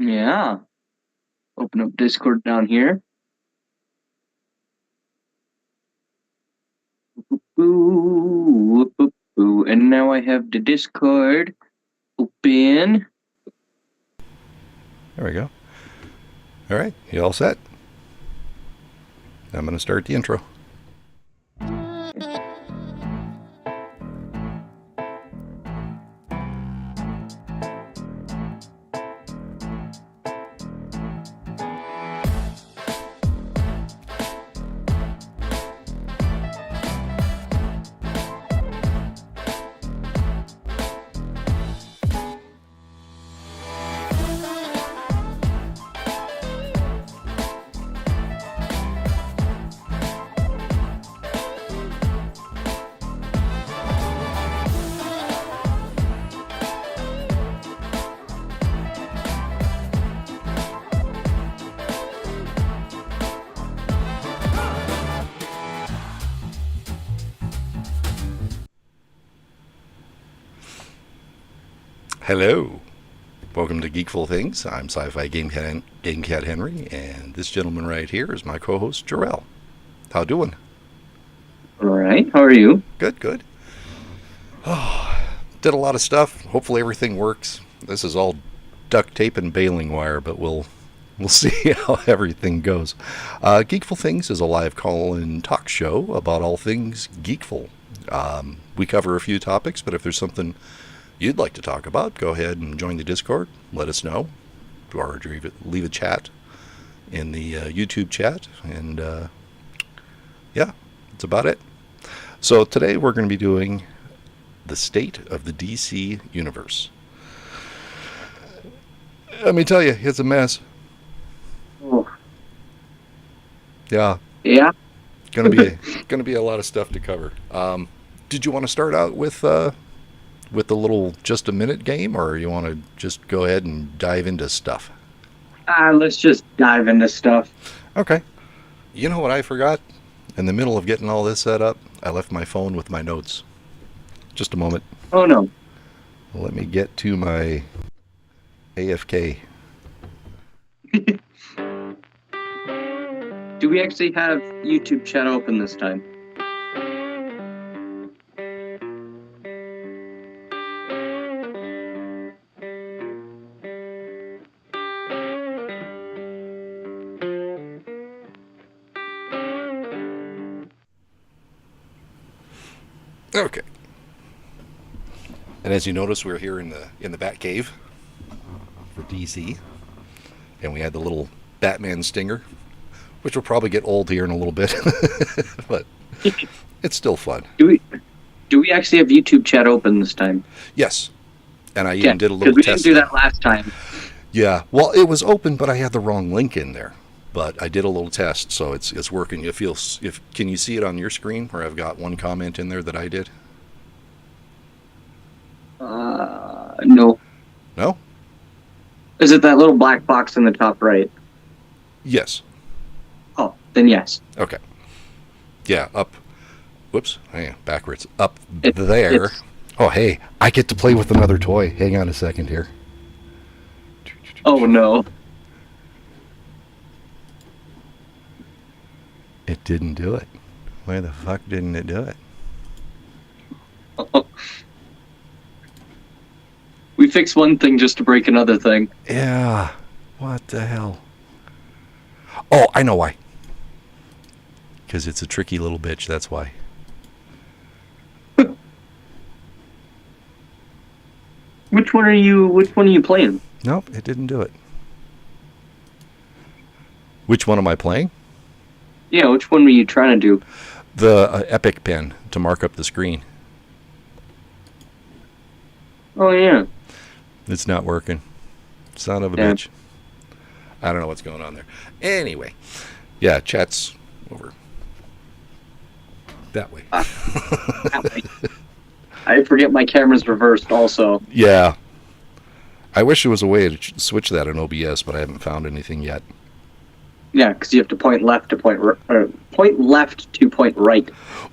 Yeah. Open up Discord down here. Ooh. And now I have the Discord open. There we go. All right, you all set? I'm going to start the intro. Hello. Welcome to GeekFull Things. I'm Sci-Fi Game Cat Henry, and this gentleman right here is my co-host, Jarrell. How doing? All right. How are you? Good. Oh, did a lot of stuff. Hopefully everything works. This is all duct tape and baling wire, but we'll see how everything goes. GeekFull Things is a live call-in talk show about all things geekful. We cover a few topics, but if there's something you'd like to talk about, go ahead and join the Discord. Let us know, or leave a chat in the YouTube chat, and yeah, that's about it. So today we're going to be doing the state of the DC universe. Let me tell you, it's a mess. Oh. Yeah. Gonna be a lot of stuff to cover. Did you want to start out with the little just a minute game, or you want to just go ahead and dive into stuff? Let's just dive into stuff. Okay. You know what I forgot? In the middle of getting all this set up, I left my phone with my notes. Just a moment. Oh no. Let me get to my AFK. Do we actually have YouTube chat open this time? Okay. And as you notice, we're here in the Bat Cave for DC, and we had the little Batman stinger, which will probably get old here in a little bit, but it's still fun. Do we actually have YouTube chat open this time? Yes, and I even did a little test. Because we didn't do that last time. Yeah, well, it was open, but I had the wrong link in there. But I did a little test, so it's working. Can you see it on your screen where I've got one comment in there that I did? No. No? Is it that little black box in the top right? Yes. Oh, then yes. Okay. Yeah, up. Whoops. Hang on, backwards. Up there. Oh, hey, I get to play with another toy. Hang on a second here. Oh, no. It didn't do it. Why the fuck didn't it do it? Oh. We fixed one thing just to break another thing. Yeah. What the hell? Oh, I know why. Because it's a tricky little bitch, that's why. Which one are you playing? Nope, it didn't do it. Which one am I playing? Yeah, which one were you trying to do? The Epic pen to mark up the screen. Oh, yeah. It's not working. Son of a bitch. I don't know what's going on there. Anyway, yeah, chat's over. That way. That way. I forget my camera's reversed also. Yeah. I wish there was a way to switch that in OBS, but I haven't found anything yet. Yeah, because you have to point left to point right.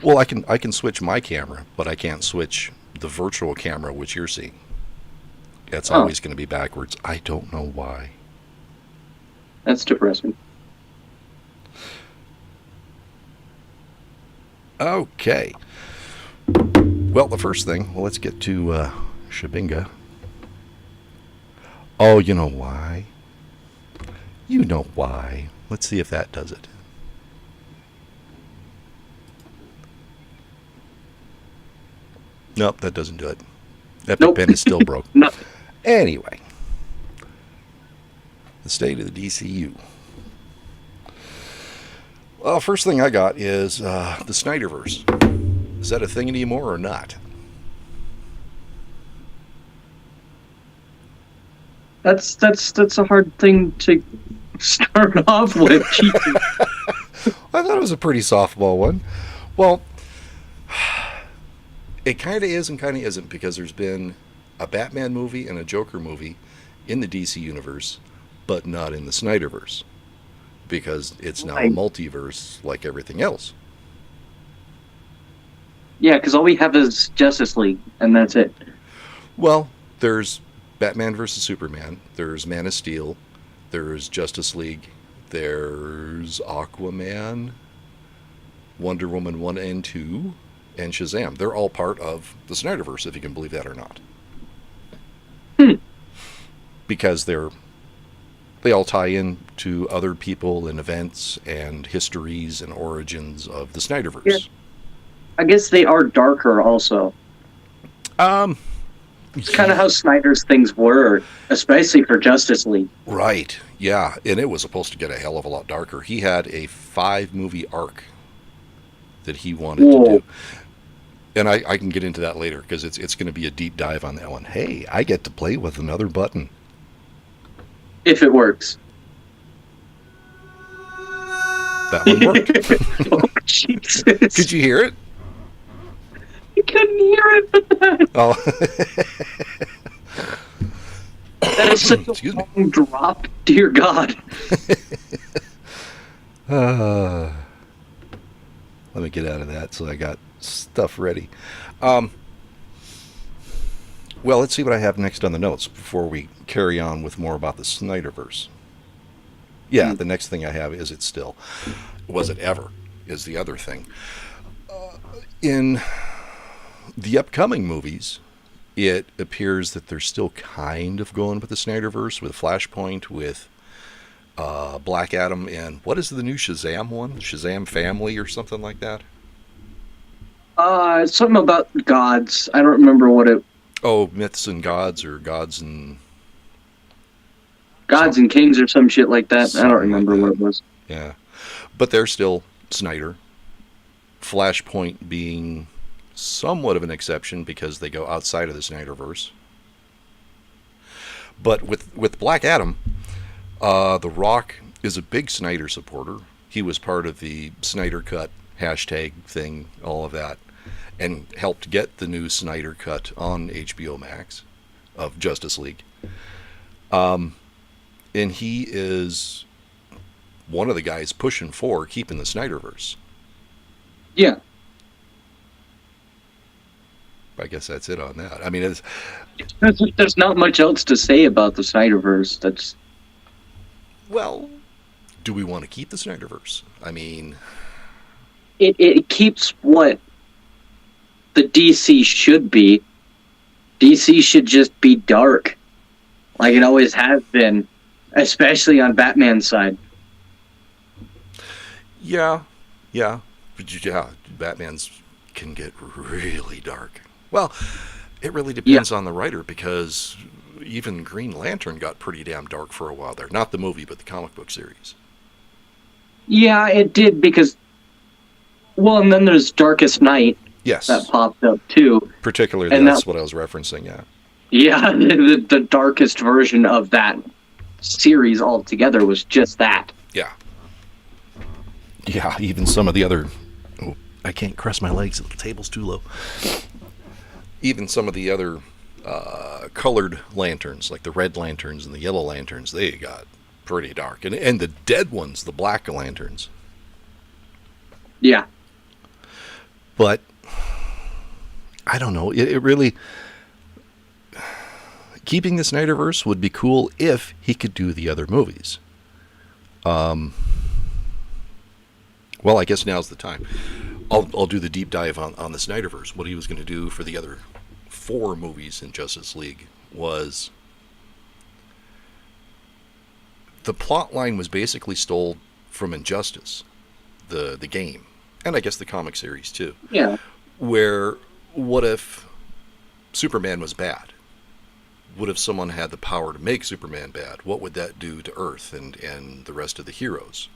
Well, I can switch my camera, but I can't switch the virtual camera, which you're seeing. It's always going to be backwards. I don't know why. That's depressing. Okay. Well, the first thing, let's get to Shabinga. Oh, you know why? You know why. Let's see if that does it. Nope, that doesn't do it. Epic Pen is still broke. Nothing. Anyway, the state of the DCU. Well, first thing I got is the SnyderVerse. Is that a thing anymore or not? That's a hard thing to start off with. I thought it was a pretty softball one. Well, it kind of is and kind of isn't, because there's been a Batman movie and a Joker movie in the DC universe, but not in the SnyderVerse, because it's now a multiverse like everything else. Yeah, because all we have is Justice League, and that's it. Well, there's Batman versus Superman, there's Man of Steel, there's Justice League, there's Aquaman, Wonder Woman 1 and 2, and Shazam. They're all part of the SnyderVerse, if you can believe that or not. Because they all tie in to other people and events and histories and origins of the SnyderVerse. Yeah. I guess they are darker also. It's kind of how Snyder's things were, especially for Justice League. Right, yeah. And it was supposed to get a hell of a lot darker. He had a 5-movie arc that he wanted to do. And I can get into that later, because it's going to be a deep dive on that one. Hey, I get to play with another button. If it works. That one worked. Oh, Jesus. Could you hear it? I couldn't hear it, but that... Oh. That is such a long drop, dear God. Let me get out of that so I got stuff ready. Well, let's see what I have next on the notes before we carry on with more about the SnyderVerse. Yeah, the next thing I have is it still. Was it ever? Is the other thing. In the upcoming movies, it appears that they're still kind of going with the SnyderVerse, with Flashpoint, with Black Adam, and what is the new Shazam one? Shazam Family or something like that? Something about gods. I don't remember what it... Oh, Myths and Gods, or Gods and... Gods and Kings or some shit like that. I don't remember what it was. Yeah. But they're still Snyder. Flashpoint being somewhat of an exception because they go outside of the SnyderVerse. But with Black Adam, The Rock is a big Snyder supporter. He was part of the Snyder Cut hashtag thing, all of that, and helped get the new Snyder Cut on HBO Max of Justice League. And he is one of the guys pushing for keeping the SnyderVerse. Yeah. I guess that's it on that. I mean, there's not much else to say about the SnyderVerse. That's... Well, do we want to keep the SnyderVerse? I mean... It keeps what the DC should be. DC should just be dark. Like it always has been. Especially on Batman's side. Yeah. But yeah, Batman's can get really dark. Well, it really depends on the writer, because even Green Lantern got pretty damn dark for a while there. Not the movie, but the comic book series. Yeah, it did, because... Well, and then there's Darkest Night. Yes. That popped up, too. Particularly, and that's what I was referencing, yeah. Yeah, the darkest version of that series altogether was just that. Yeah. Yeah, even some of the other... Oh, I can't cross my legs, the table's too low. Even some of the other colored lanterns, like the red lanterns and the yellow lanterns, they got pretty dark. And the dead ones, the black lanterns. Yeah. But, I don't know, it really... Keeping the SnyderVerse would be cool if he could do the other movies. Well, I guess now's the time. I'll do the deep dive on the SnyderVerse. What he was going to do for the other 4 movies in Justice League was the plot line was basically stole from Injustice, the game, and I guess the comic series too. Yeah. Where what if Superman was bad? What if someone had the power to make Superman bad? What would that do to Earth and the rest of the heroes?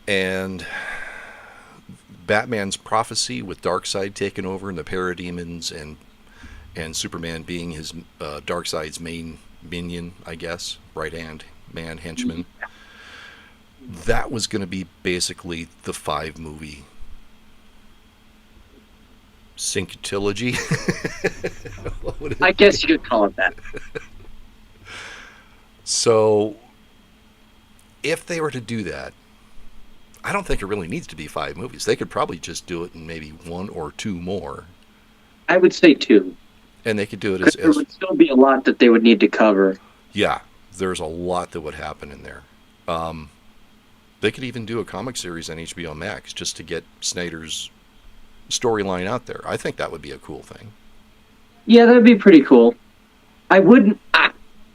And Batman's prophecy with Darkseid taking over and the parademons and Superman being his Darkseid's main minion, I guess, right-hand man, henchman. That was going to be basically the 5-movie synctilogy. I guess you could call it that. So, if they were to do that, I don't think it really needs to be 5 movies. They could probably just do it in maybe 1 or 2 more. I would say 2. And they could do it There would still be a lot that they would need to cover. Yeah, there's a lot that would happen in there. They could even do a comic series on HBO Max just to get Snyder's storyline out there. I think that would be a cool thing. Yeah, that'd be pretty cool. I wouldn't...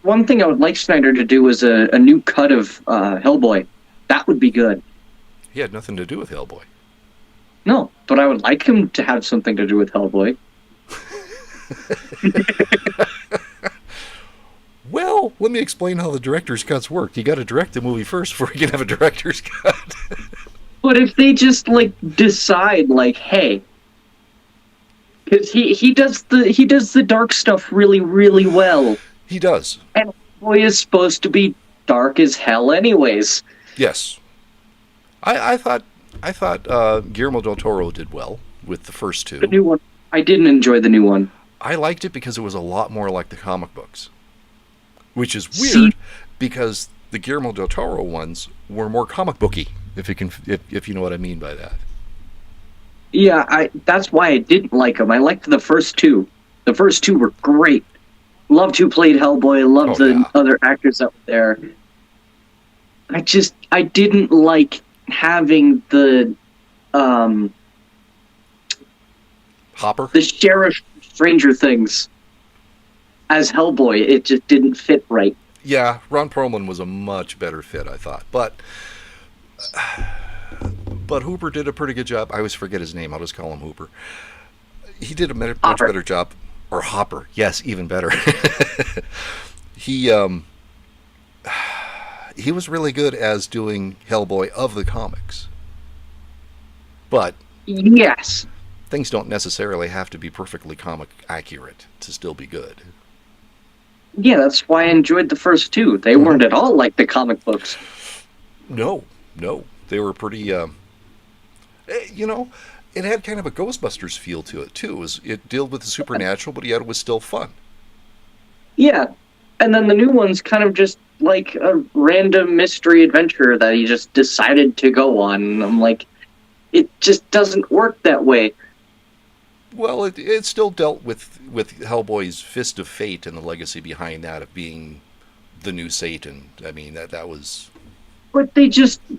one thing I would like Snyder to do is a new cut of Hellboy. That would be good. He had nothing to do with Hellboy. No, but I would like him to have something to do with Hellboy. Well, let me explain how the director's cuts work. You got to direct the movie first before you can have a director's cut. But if they just decide hey, because he does the dark stuff really, really well. He does. And Hellboy is supposed to be dark as hell, anyways. Yes. I thought Guillermo del Toro did well with the first 2. The new one. I didn't enjoy the new one. I liked it because it was a lot more like the comic books, which is weird because the Guillermo del Toro ones were more comic booky. If you know what I mean by that. Yeah, that's why I didn't like them. I liked the first 2. The first 2 were great. Loved who played Hellboy. Loved other actors up there. I didn't like having the Hopper? The sheriff Stranger Things as Hellboy. It just didn't fit right. Yeah, Ron Perlman was a much better fit, I thought. But Hooper did a pretty good job. I always forget his name. I'll just call him Hooper. He did a much better job. Or Hopper. Yes, even better. He was really good as doing Hellboy of the comics. But yes, things don't necessarily have to be perfectly comic accurate to still be good. Yeah, that's why I enjoyed the first 2. They weren't at all like the comic books. No. They were pretty, it had kind of a Ghostbusters feel to it, too. It dealt with the supernatural, but yet it was still fun. Yeah, and then the new one's kind of just like a random mystery adventure that he just decided to go on. And I'm like, it just doesn't work that way. Well, it still dealt with Hellboy's Fist of Fate and the legacy behind that of being the new Satan. I mean, that was... But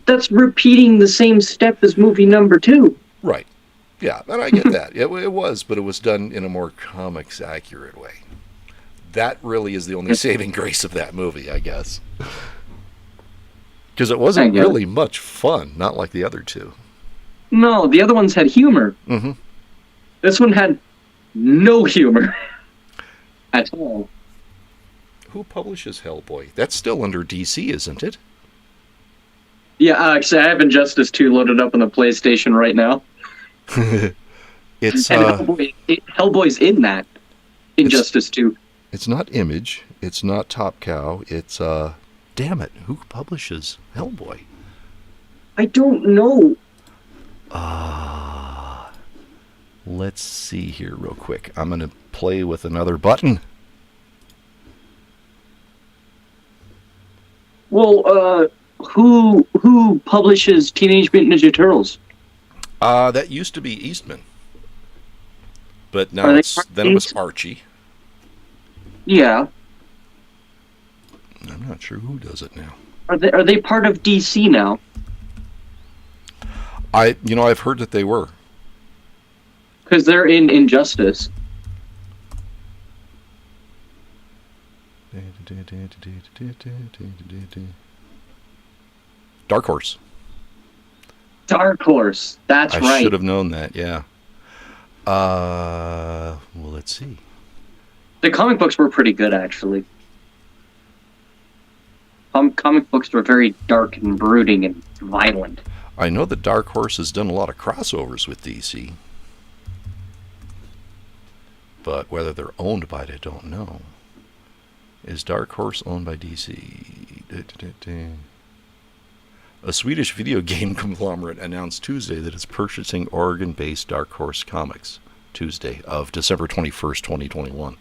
that's repeating the same step as movie number 2. Right. Yeah, and I get that. It was, but it was done in a more comics accurate way. That really is the only saving grace of that movie, I guess. Because it wasn't really much fun, not like the other 2. No, the other ones had humor. Mm-hmm. This one had no humor at all. Who publishes Hellboy? That's still under DC, isn't it? Yeah, actually, I have Injustice 2 loaded up on the PlayStation right now. It's Hellboy's in that. Injustice 2. It's not Image. It's not Top Cow. It's damn it, who publishes Hellboy? I don't know. Let's see here real quick. I'm going to play with another button. Well, who publishes Teenage Mutant Ninja Turtles? That used to be Eastman. But now then it was Archie. Yeah. I'm not sure who does it now. Are they part of DC now? I've heard that they were. Because they're in Injustice. Dark Horse. Dark Horse. That's right. I should have known that. Yeah. Well, let's see. The comic books were pretty good, actually. Comic books were very dark and brooding and violent. I know that Dark Horse has done a lot of crossovers with DC. But whether they're owned by it, I don't know. Is Dark Horse owned by DC? A Swedish video game conglomerate announced Tuesday that it's purchasing Oregon-based Dark Horse Comics. Tuesday of December 21st, 2021.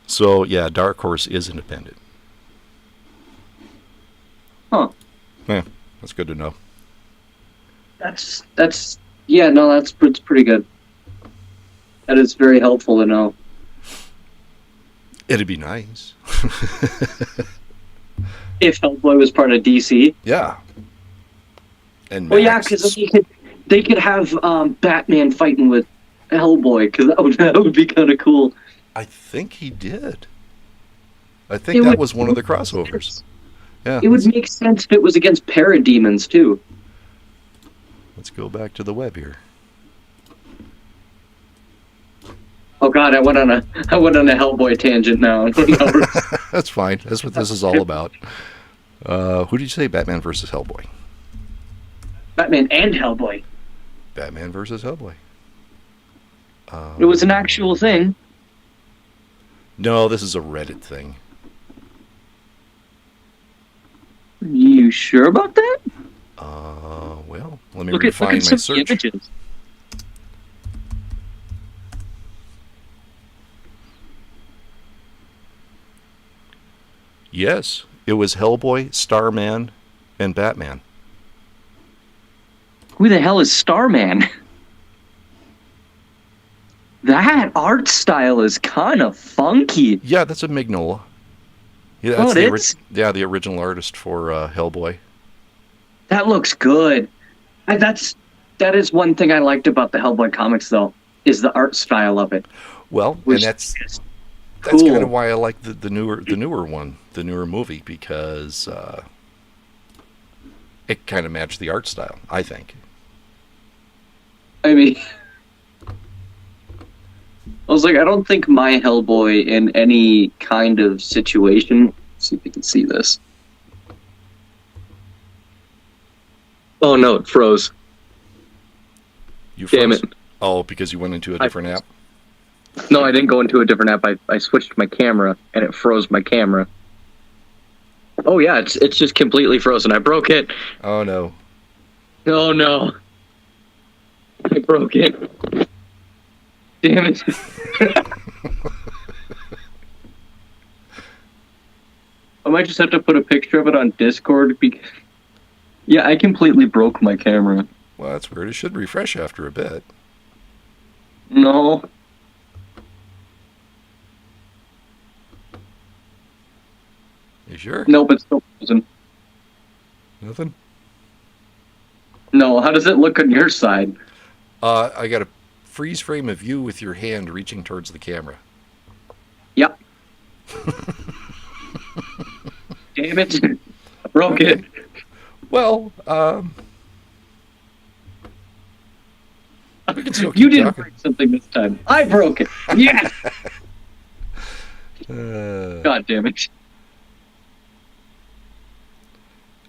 So, yeah, Dark Horse is independent. Huh. Yeah, that's good to know. It's pretty good. That is very helpful to know. It'd be nice. If Hellboy was part of DC. Yeah. And well, yeah, because they could have Batman fighting with Hellboy, because that would be kind of cool. I think he did. I think that was one of the crossovers. Yeah. It would make sense if it was against parademons too. Let's go back to the web here. Oh God, I went on a Hellboy tangent now. That's fine. That's what this is all about. Who did you say? Batman versus Hellboy. Batman and Hellboy. Batman versus Hellboy. It was an actual thing. No, this is a Reddit thing. You sure about that? Well, let me look refine at my some search. images. Yes, it was Hellboy, Starman, and Batman. Who the hell is Starman? That art style is kind of funky. Yeah, that's a Mignola. Yeah, that's it is? the original artist for Hellboy. That looks good. That is one thing I liked about the Hellboy comics, though, is the art style of it. Well, and that's cool. kind of why I like the newer one, the newer movie, because it kind of matched the art style, I think. I mean, I was like, I don't think my Hellboy in any kind of situation. Let's see if you can see this. Oh no, it froze. You froze? Damn it. Oh, because you went into a different app? No, I didn't go into a different app. I switched my camera, and it froze my camera. Oh yeah, it's just completely frozen. I broke it. Oh no. Oh no. I broke it. Damn it. I might just have to put a picture of it on Discord because... Yeah, I completely broke my camera. Well, that's weird. It should refresh after a bit. No. You sure? Nope, it's still frozen. Nothing? No, how does it look on your side? I got a freeze frame of you with your hand reaching towards the camera. Yep. Damn it. I broke it. Well, we can still keep You didn't talking. break something this time. I broke it. Yeah. God damn it.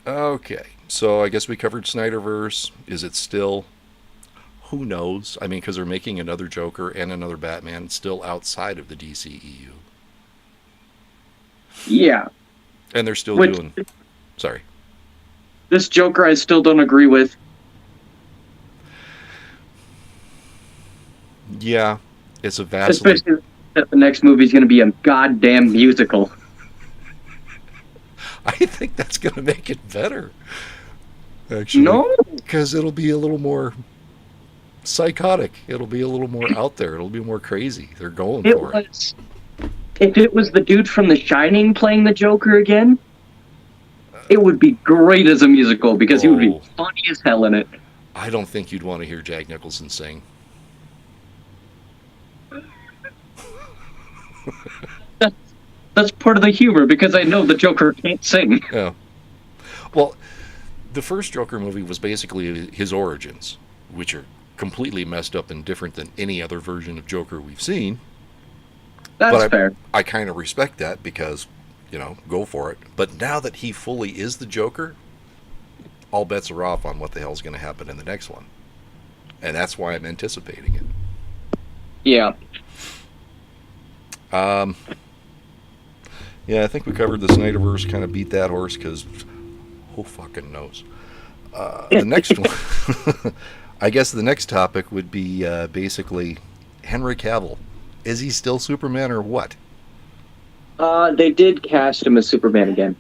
Okay, so I guess we covered SnyderVerse. Is it still... Who knows? I mean, because they're making another Joker and another Batman still outside of the DCEU. Yeah. And they're still doing... Sorry. This Joker I still don't agree with. Yeah, it's a vastly... Especially that the next movie's going to be a goddamn musical. I think that's going to make it better. Actually. No. Because it'll be a little more psychotic. It'll be a little more out there. It'll be more crazy. They're going for it. if it was the dude from The Shining playing the Joker again, it would be great as a musical because he would be funny as hell in it. I don't think you'd want to hear Jack Nicholson sing. That's part of the humor because I know the Joker can't sing. Yeah. Well, the first Joker movie was basically his origins, which are completely messed up and different than any other version of Joker we've seen. That's fair. I kind of respect that because, go for it. But now that he fully is the Joker, all bets are off on what the hell's going to happen in the next one. And that's why I'm anticipating it. Yeah. Yeah, I think we covered the SnyderVerse, kind of beat that horse because who fucking knows. The next one, I guess the next topic would be basically Henry Cavill. Is he still Superman or what? They did cast him as Superman again.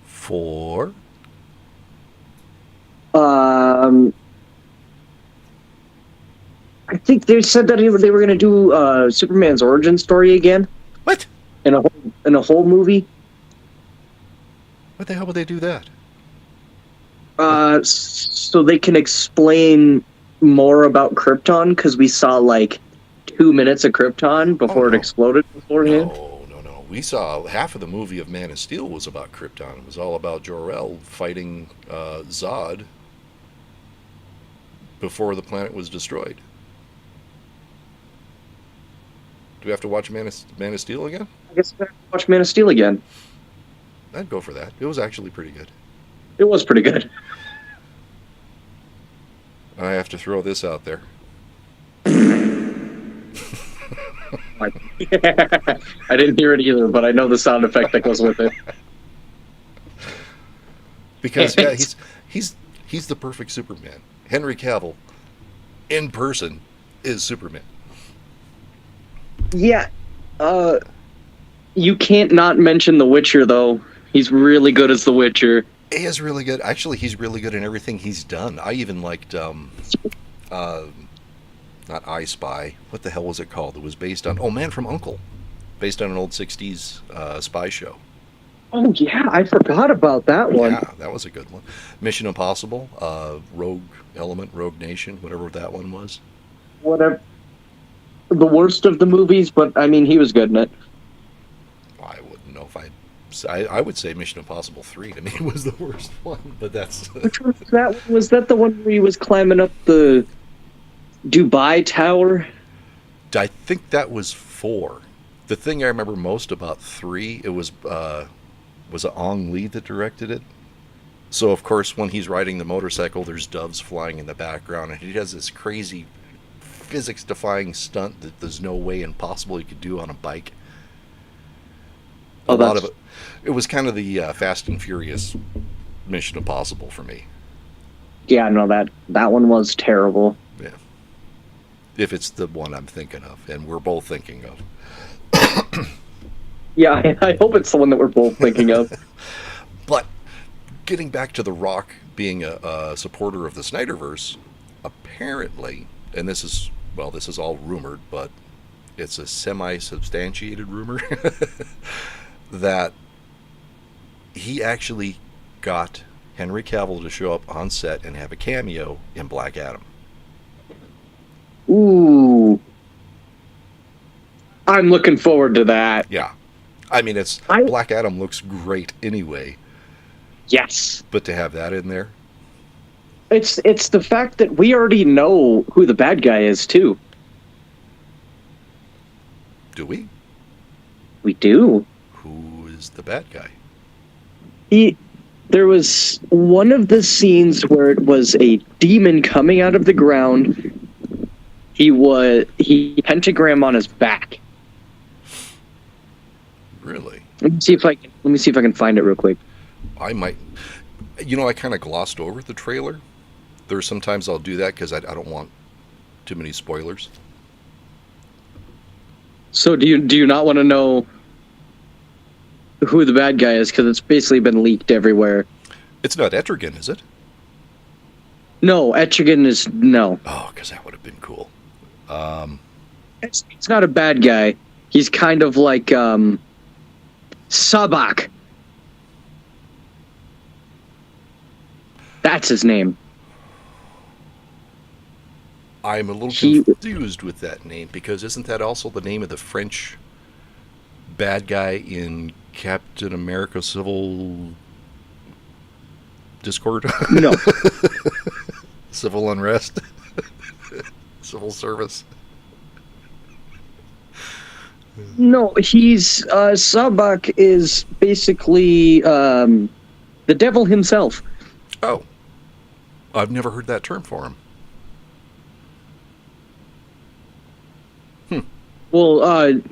For? I think they said that they were going to do Superman's origin story again. What? In a whole movie. What the hell would they do that? So they can explain more about Krypton, because we saw like 2 minutes of Krypton before it exploded beforehand. No. We saw half of the movie of Man of Steel was about Krypton. It was all about Jor-El fighting Zod before the planet was destroyed. Do we have to watch Man of Steel again? I guess we have to watch Man of Steel again. I'd go for that. It was actually pretty good. It was pretty good. I have to throw this out there. I didn't hear it either, but I know the sound effect that goes with it. Because yeah, he's the perfect Superman. Henry Cavill, in person, is Superman. Yeah, you can't not mention The Witcher, though. He's really good as The Witcher. He is really good. Actually, he's really good in everything he's done. I even liked, not I Spy. What the hell was it called? It was based on, Man from U.N.C.L.E. Based on an old 60s spy show. Oh, yeah, I forgot about that one. Yeah, that was a good one. Mission Impossible, Rogue Element, Rogue Nation, whatever that one was. Whatever. The worst of the movies, but, I mean, he was good in it. I wouldn't know if I would say Mission Impossible 3 to me was the worst one, but that's... Which one was that? Was that the one where he was climbing up the Dubai Tower? I think that was 4. The thing I remember most about 3, it was it Ong Lee that directed it. So, of course, when he's riding the motorcycle, there's doves flying in the background, and he does this crazy physics-defying stunt that there's no way impossible he could do on a bike. A lot of it was kind of the Fast and Furious Mission Impossible for me. Yeah, no, that one was terrible. Yeah. If it's the one I'm thinking of, and we're both thinking of. Yeah, I hope it's the one that we're both thinking of. But getting back to The Rock being a supporter of the SnyderVerse, apparently, and this is all rumored, but it's a semi-substantiated rumor, that he actually got Henry Cavill to show up on set and have a cameo in Black Adam. Ooh. I'm looking forward to that. Yeah. I mean, Black Adam looks great anyway. Yes. But to have that in there? It's the fact that we already know who the bad guy is, too. Do we? We do. Who is the bad guy? There was one of the scenes where it was a demon coming out of the ground. He pentagram on his back. Really? Let me see if I can find it real quick. I might. I kind of glossed over the trailer. There's sometimes I'll do that because I don't want too many spoilers. So do you not want to know who the bad guy is? Because it's basically been leaked everywhere. It's not Etrigan, is it? No, Etrigan is no. Oh, because that would have been cool. It's not a bad guy. He's kind of like Sabak. That's his name. I'm a little confused with that name, because isn't that also the name of the French bad guy in Captain America Civil Discord? No. Civil Unrest? Civil Service? No, he's Sabak is basically the devil himself. Oh. I've never heard that term for him. Well,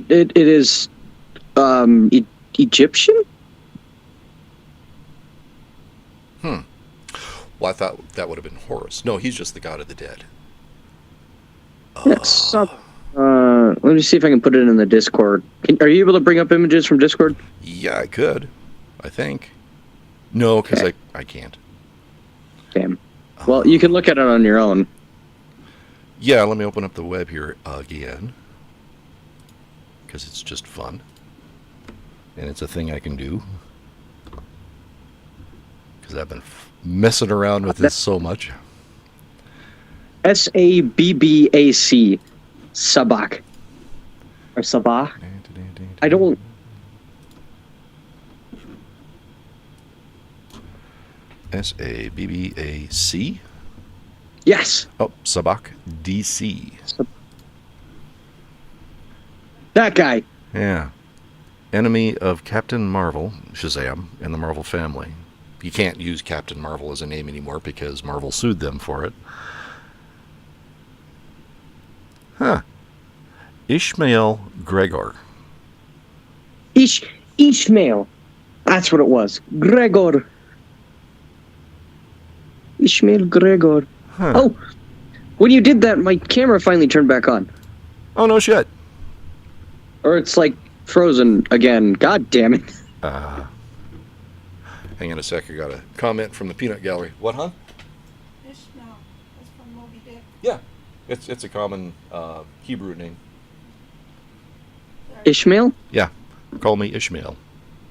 it is Egyptian? Well, I thought that would have been Horus. No, he's just the god of the dead. Yes. Let me see if I can put it in the Discord. Are you able to bring up images from Discord? Yeah, I could. I think. No, because Okay. I can't. Damn. Well, you can look at it on your own. Yeah, let me open up the web here again, because it's just fun. And it's a thing I can do, because I've been messing around with this so much. Sabbac. Sabak. Or Sabah. I don't... Sabbac? Yes. Oh, Sabbac DC. That guy. Yeah. Enemy of Captain Marvel, Shazam, and the Marvel family. You can't use Captain Marvel as a name anymore because Marvel sued them for it. Huh. Ishmael Gregor. Ishmael. That's what it was. Gregor. Ishmael Gregor. Huh. Oh, when you did that, my camera finally turned back on. Oh, no shit. Or it's like frozen again. God damn it. Hang on a sec. I got a comment from the Peanut Gallery. What, huh? Ishmael. That's from Moby Dick. Yeah. It's a common Hebrew name. Ishmael? Yeah. Call me Ishmael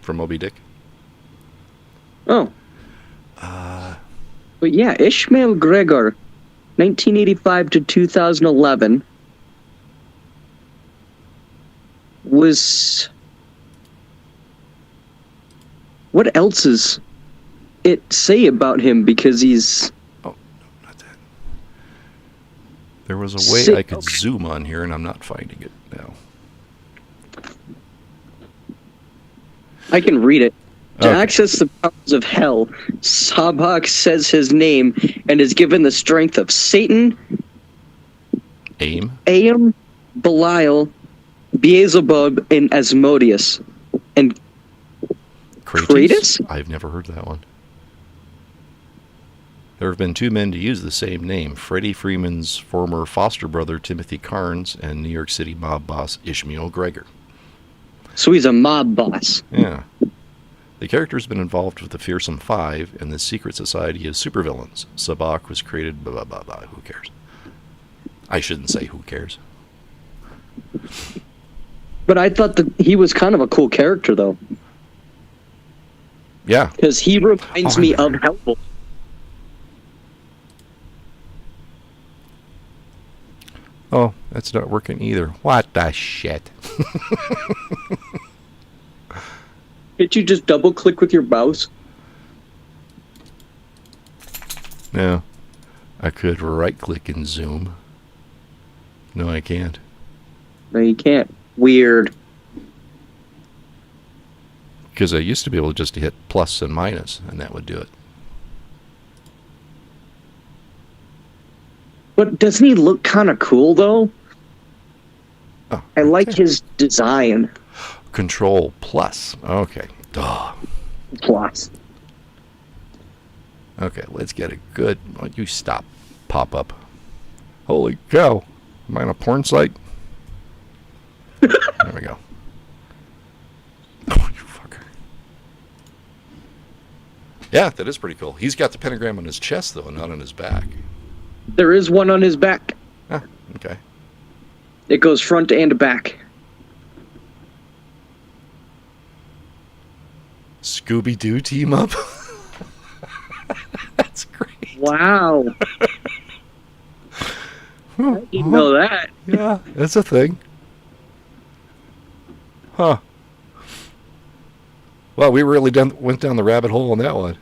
from Moby Dick. Oh. But yeah, Ishmael Gregor, 1985 to 2011, was... What else is it say about him? Because he's... Oh, no, not that. There was a way I could zoom on here, and I'm not finding it now. I can read it. To Okay. access the powers of hell, Sabak says his name and is given the strength of Satan, Aim? Aam, Belial, Beelzebub, and Asmodeus. And Kratos? I've never heard that one. There have been two men to use the same name, Freddie Freeman's former foster brother Timothy Carnes and New York City mob boss Ishmael Gregor. so he's a mob boss. Yeah. The character has been involved with the Fearsome Five and the secret society of supervillains. Sabak was created blah, blah, blah, blah. Who cares? I shouldn't say who cares. But I thought that he was kind of a cool character, though. Yeah. Because he reminds me of Hellboy. Oh, that's not working either. What the shit? Can't you just double click with your mouse? No. I could right click and zoom. No, I can't. No, you can't. Weird. Because I used to be able to just hit plus and minus, and that would do it. But doesn't he look kind of cool, though? Oh, I like his design. Control plus. Okay. Duh. Plus. Okay, let's get a good... Why don't you stop, pop-up. Holy cow. Am I on a porn site? There we go. Oh, you fucker. Yeah, that is pretty cool. He's got the pentagram on his chest, though, not on his back. There is one on his back. Ah, okay. It goes front and back. Scooby-Doo team up? That's great. Wow. I didn't know that. Yeah, that's a thing. Huh. Well, we really went down the rabbit hole on that one.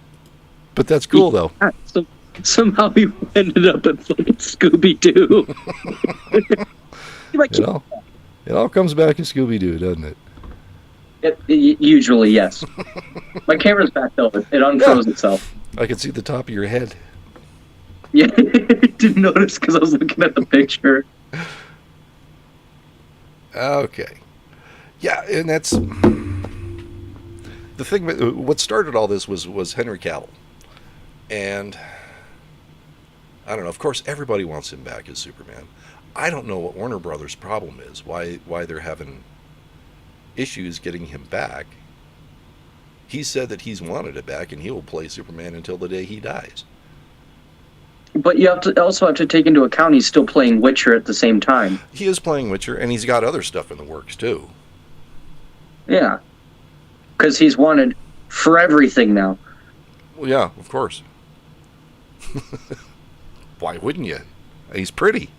But that's cool, though. So, somehow you ended up at fucking Scooby-Doo. Like, It all comes back to Scooby-Doo, doesn't it? Usually, yes. My camera's back though. It unfroze itself. I can see the top of your head. Yeah, didn't notice because I was looking at the picture. Okay. Yeah, and that's the thing. What started all this was Henry Cavill, and I don't know. Of course, everybody wants him back as Superman. I don't know what Warner Brothers' problem is. Why they're having issues getting him back. He said that he's wanted it back, and he will play Superman until the day he dies. But you also have to take into account he's still playing Witcher at the same time. He is playing Witcher, and he's got other stuff in the works too. Yeah, because he's wanted for everything now. Well, yeah, of course. Why wouldn't you? He's pretty.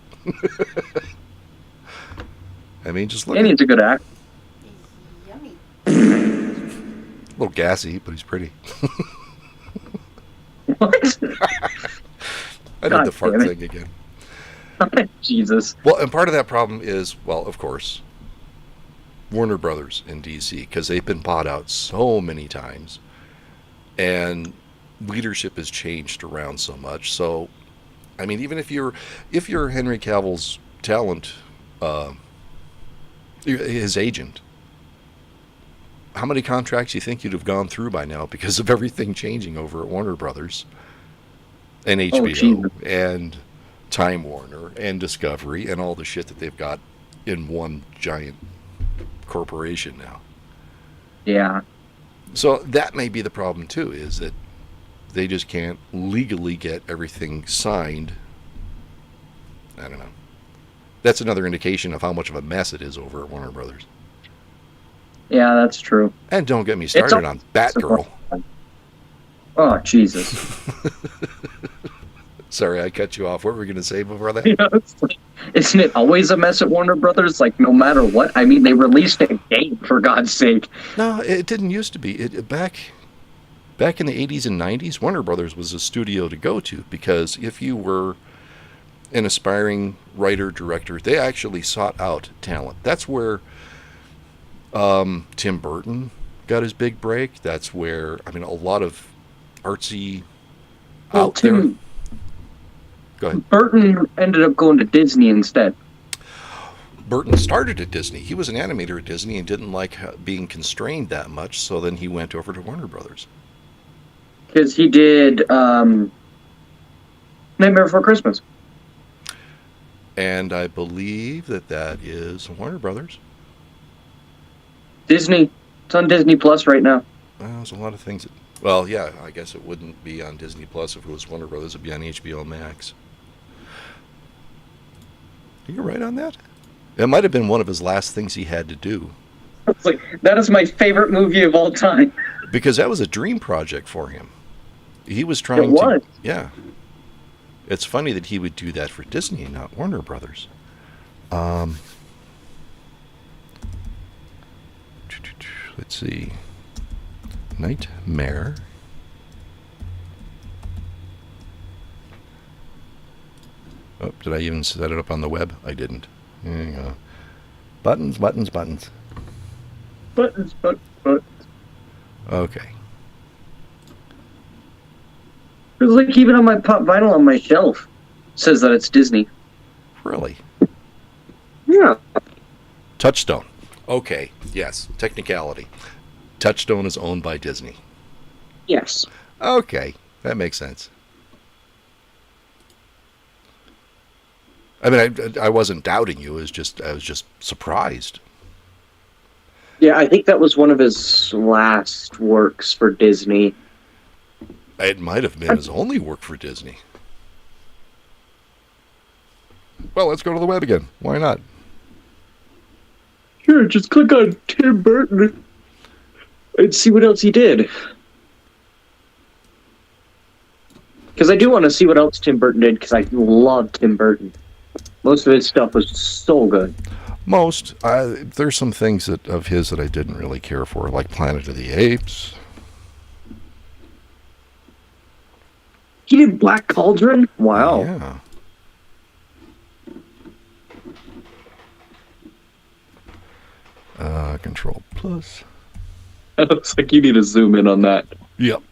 I mean, just look. And he's a good actor. Yummy. A little gassy, but he's pretty. What? I did the fart thing again. Jesus. Well, and part of that problem is, well, of course, Warner Brothers in DC, because they've been bought out so many times, and leadership has changed around so much. So, I mean, even if you're Henry Cavill's talent, his agent, how many contracts do you think you'd have gone through by now because of everything changing over at Warner Brothers and HBO and Time Warner and Discovery and all the shit that they've got in one giant corporation now? Yeah. So that may be the problem too, is that they just can't legally get everything signed. I don't know. That's another indication of how much of a mess it is over at Warner Brothers. Yeah, that's true. And don't get me started on Batgirl. Oh, Jesus. Sorry, I cut you off. What were we going to say before that? You know, isn't it always a mess at Warner Brothers? Like, no matter what? I mean, they released a game, for God's sake. No, it didn't used to be. Back in the 80s and 90s, Warner Brothers was a studio to go to, because if you were an aspiring writer, director, they actually sought out talent. That's where Tim Burton got his big break. That's where, I mean, a lot of artsy out there. Go ahead. Burton ended up going to Disney instead. Burton started at Disney. He was an animator at Disney and didn't like being constrained that much, so then he went over to Warner Brothers. Because he did Nightmare Before Christmas. And I believe that is Warner Brothers. Disney. It's on Disney Plus right now. Well, there's a lot of things. Well, yeah, I guess it wouldn't be on Disney Plus if it was Warner Brothers. It'd be on HBO Max. You're right on that. It might have been one of his last things he had to do. It's like, that is my favorite movie of all time. Because that was a dream project for him. He was trying to... Yeah. It's funny that he would do that for Disney, not Warner Brothers. Let's see. Nightmare. Oh, did I even set it up on the web? I didn't. There you go. Buttons. Buttons. Okay. It's like even on my pop vinyl on my shelf says that it's Disney. Really? Yeah. Touchstone. Okay. Yes. Technicality. Touchstone is owned by Disney. Yes. Okay. That makes sense. I mean, I wasn't doubting you. I was just surprised. Yeah, I think that was one of his last works for Disney. It might have been his only work for Disney. Well, let's go to the web again. Why not? Sure, just click on Tim Burton. Let's see what else he did. Because I do want to see what else Tim Burton did, because I love Tim Burton. Most of his stuff was so good. There's some things of his that I didn't really care for, like Planet of the Apes. He did Black Cauldron? Wow. Yeah. Control Plus. It looks like you need to zoom in on that. Yep.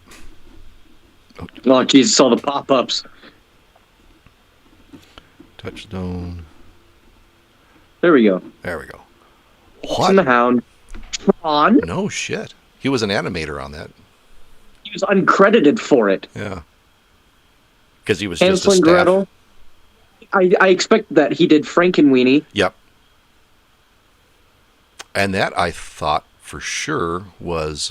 Oh, Jesus, all the pop-ups. Touchstone. There we go. There we go. What? And the Hound. Tron? No shit. He was an animator on that. He was uncredited for it. Yeah. Because he was Hansel just a and staff. Gretel. I expect that he did Frankenweenie. Yep. And that, I thought, for sure, was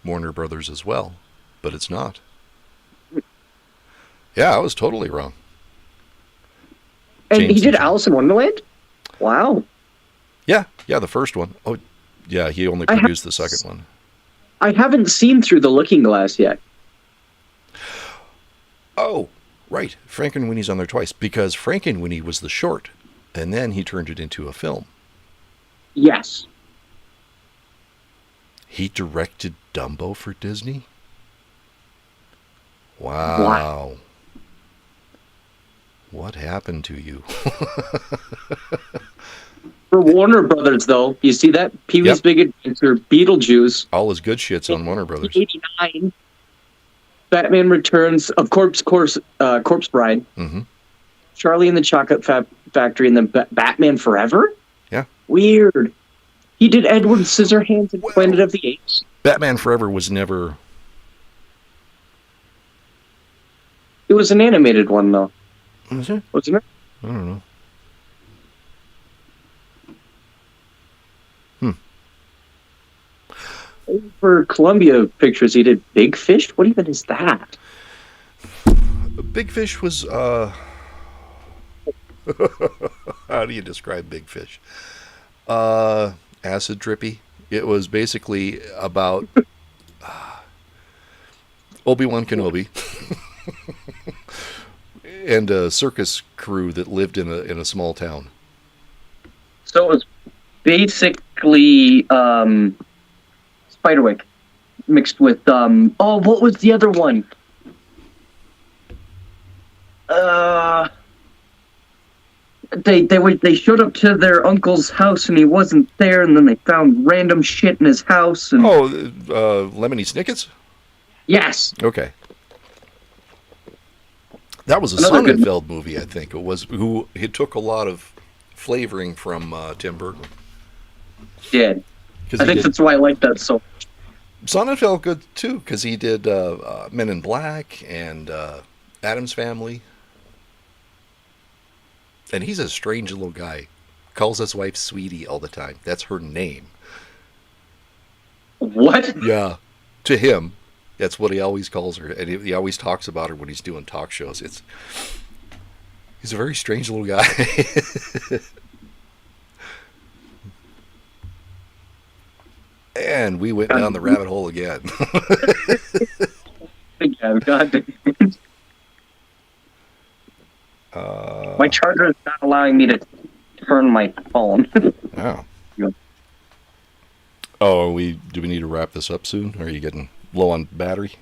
Warner Brothers as well. But it's not. Yeah, I was totally wrong. And he did Alice in Wonderland? Wow. Yeah, the first one. Oh, yeah, he only produced the second one. I haven't seen Through the Looking Glass yet. Oh, right. Frankenweenie's on there twice, because Frankenweenie was the short, and then he turned it into a film. Yes. He directed Dumbo for Disney? Wow. What happened to you? For Warner Brothers, though, you see that? Pee-wee's Big Adventure, Beetlejuice. All his good shit's on Warner Brothers. 89. Batman Returns, of Corpse Bride. Mm-hmm. Charlie and the Chocolate Factory, and then Batman Forever? Yeah. Weird. He did Edward Scissorhands and Planet of the Apes. Batman Forever was never... It was an animated one, though. Was it? Wasn't it? I don't know. For Columbia Pictures, he did Big Fish? What even is that? Big Fish was... How do you describe Big Fish? Acid trippy. It was basically about Obi-Wan Kenobi and a circus crew that lived in a small town. So it was basically Spiderwick mixed with what was the other one? They showed up to their uncle's house and he wasn't there, and then they found random shit in his house. And Lemony Snicket's? Yes. Okay. That was a Sonnenfeld movie, I think. It was he took a lot of flavoring from Tim Burton. Did. I think that's why I like that so much. Sonnenfeld good too, because he did Men in Black and Addams Family. And he's a strange little guy. Calls his wife Sweetie all the time. That's her name. What? Yeah. To him, that's what he always calls her. And he always talks about her when he's doing talk shows. He's a very strange little guy. And we went down the rabbit hole again. Yeah, God damn. My charger is not allowing me to turn my phone. Oh. Oh, do we need to wrap this up soon? Are you getting low on battery?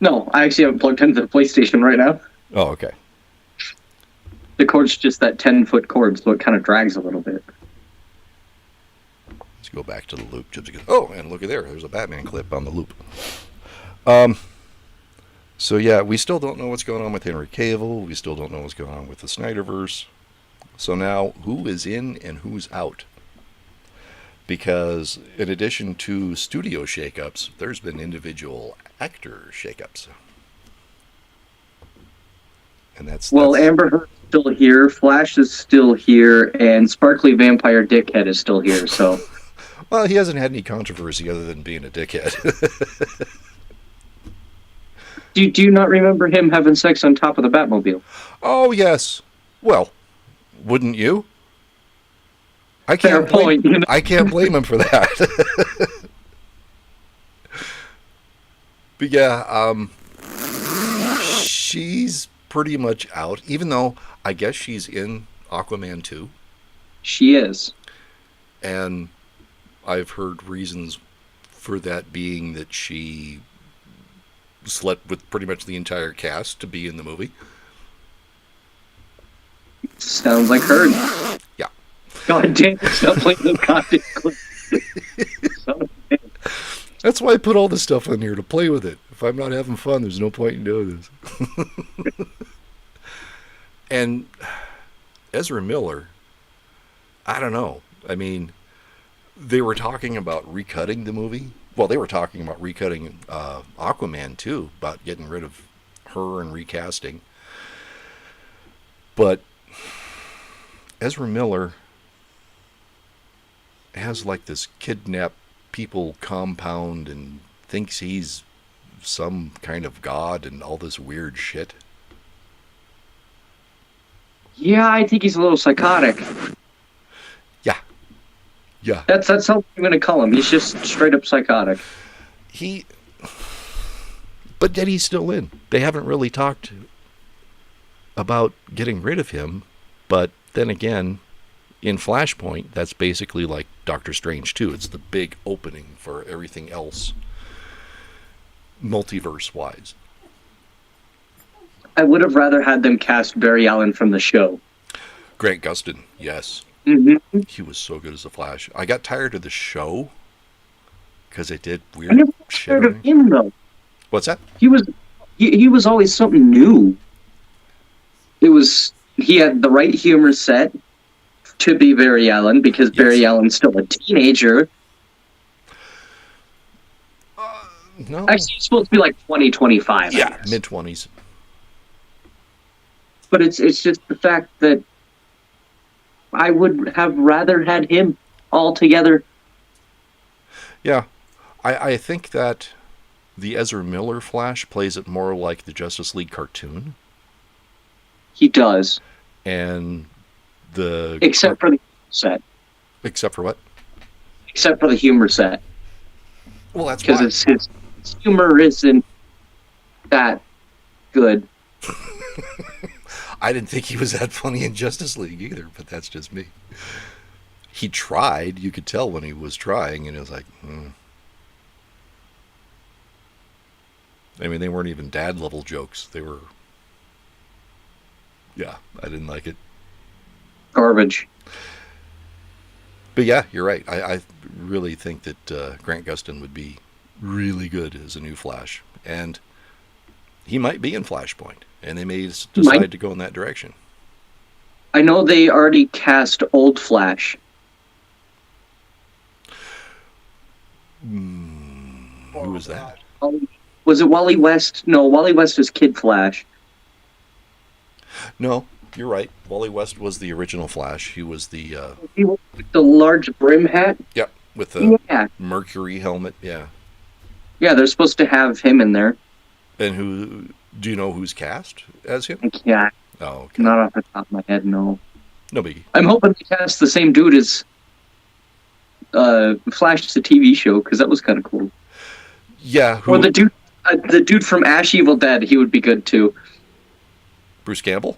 No, I actually have it plugged into the PlayStation right now. Oh, okay. The cord's just that 10-foot cord, so it kind of drags a little bit. Let's go back to the loop. Oh, and look at there. There's a Batman clip on the loop. So yeah, we still don't know what's going on with Henry Cavill. We still don't know what's going on with the Snyderverse. So now, who is in and who's out? Because in addition to studio shakeups, there's been individual actor shakeups. And that's Amber Heard's still here, Flash is still here, and Sparkly Vampire Dickhead is still here. So, well, he hasn't had any controversy other than being a dickhead. Do you not remember him having sex on top of the Batmobile? Oh, yes. Well, wouldn't you? I Fair can't point. I can't blame him for that. But yeah, she's pretty much out, even though I guess she's in Aquaman 2. She is. And I've heard reasons for that being that she slept with pretty much the entire cast to be in the movie. Sounds like her. Yeah. God damn, stop playing the goddamn clip. That's why I put all this stuff on here, to play with it. If I'm not having fun, there's no point in doing this. And Ezra Miller, I don't know. I mean, they were talking about recutting the movie. Well, they were talking about recutting Aquaman too, about getting rid of her and recasting. But Ezra Miller has like this kidnapped people compound and thinks he's some kind of god and all this weird shit. Yeah, I think he's a little psychotic. Yeah. That's how I'm gonna call him. He's just straight up psychotic. But yet he's still in. They haven't really talked about getting rid of him, but then again, in Flashpoint, that's basically like Doctor Strange 2. It's the big opening for everything else, multiverse-wise. I would have rather had them cast Barry Allen from the show. Grant Gustin, yes. Mm-hmm. He was so good as the Flash. I got tired of the show because it did weird I never shit. heard of him though. What's that? He was always something new. He had the right humor set to be Barry Allen, because Yes. Barry Allen's still a teenager. No. Actually, he's supposed to be like 20, 25. Yeah, mid-20s. But it's just the fact that I would have rather had him altogether. Yeah. I think that the Ezra Miller Flash plays it more like the Justice League cartoon. He does. And the... Except for the set. Except for what? Except for the humor set. Well, that's why. Because his humor isn't that good. I didn't think he was that funny in Justice League either, but that's just me. He tried. You could tell when he was trying, and it was like, I mean, they weren't even dad-level jokes. They were... Yeah, I didn't like it. Garbage. But yeah, you're right. I really think that Grant Gustin would be really good as a new Flash. And he might be in Flashpoint. And they may decide to go in that direction. I know they already cast Old Flash. Who was that? Was it Wally West? No, Wally West is Kid Flash. No, you're right. Wally West was the original Flash. He was the... He was with the large brim hat? Yep, with the Yeah. Mercury helmet, yeah. Yeah, they're supposed to have him in there. And who... Do you know who's cast as him? Yeah, Oh, okay. not off the top of my head, no. No biggie. I'm hoping they cast the same dude as Flash, the TV show, because that was kind of cool. Yeah, who... Or the dude from Ash Evil Dead, he would be good too. Bruce Campbell?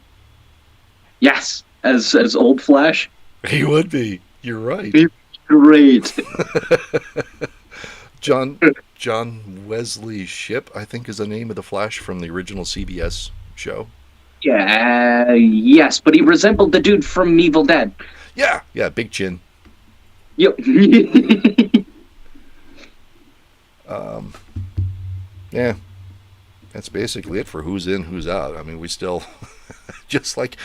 Yes, as Old Flash. He would be. You're right. He'd be great. John Wesley Shipp, I think, is the name of the Flash from the original CBS show. Yeah, yes, but he resembled the dude from Evil Dead. Yeah, big chin. Yep. Yeah, that's basically it for who's in, who's out. I mean, we still, just like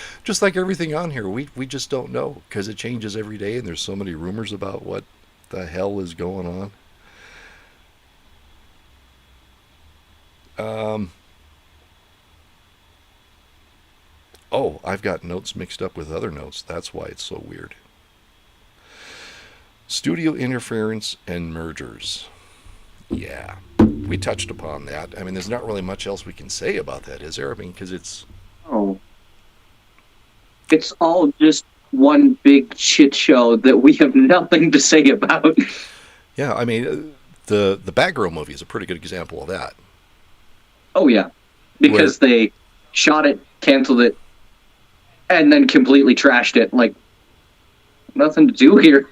everything on here, we just don't know, because it changes every day, and there's so many rumors about what the hell is going on. Oh, I've got notes mixed up with other notes. That's why it's so weird. Studio interference and mergers. Yeah, we touched upon that. I mean, there's not really much else we can say about that, is there? I mean, because it's... Oh. It's all just one big shit show that we have nothing to say about. Yeah, I mean, the Batgirl movie is a pretty good example of that. Oh yeah, because they shot it, canceled it, and then completely trashed it. Like nothing to do here.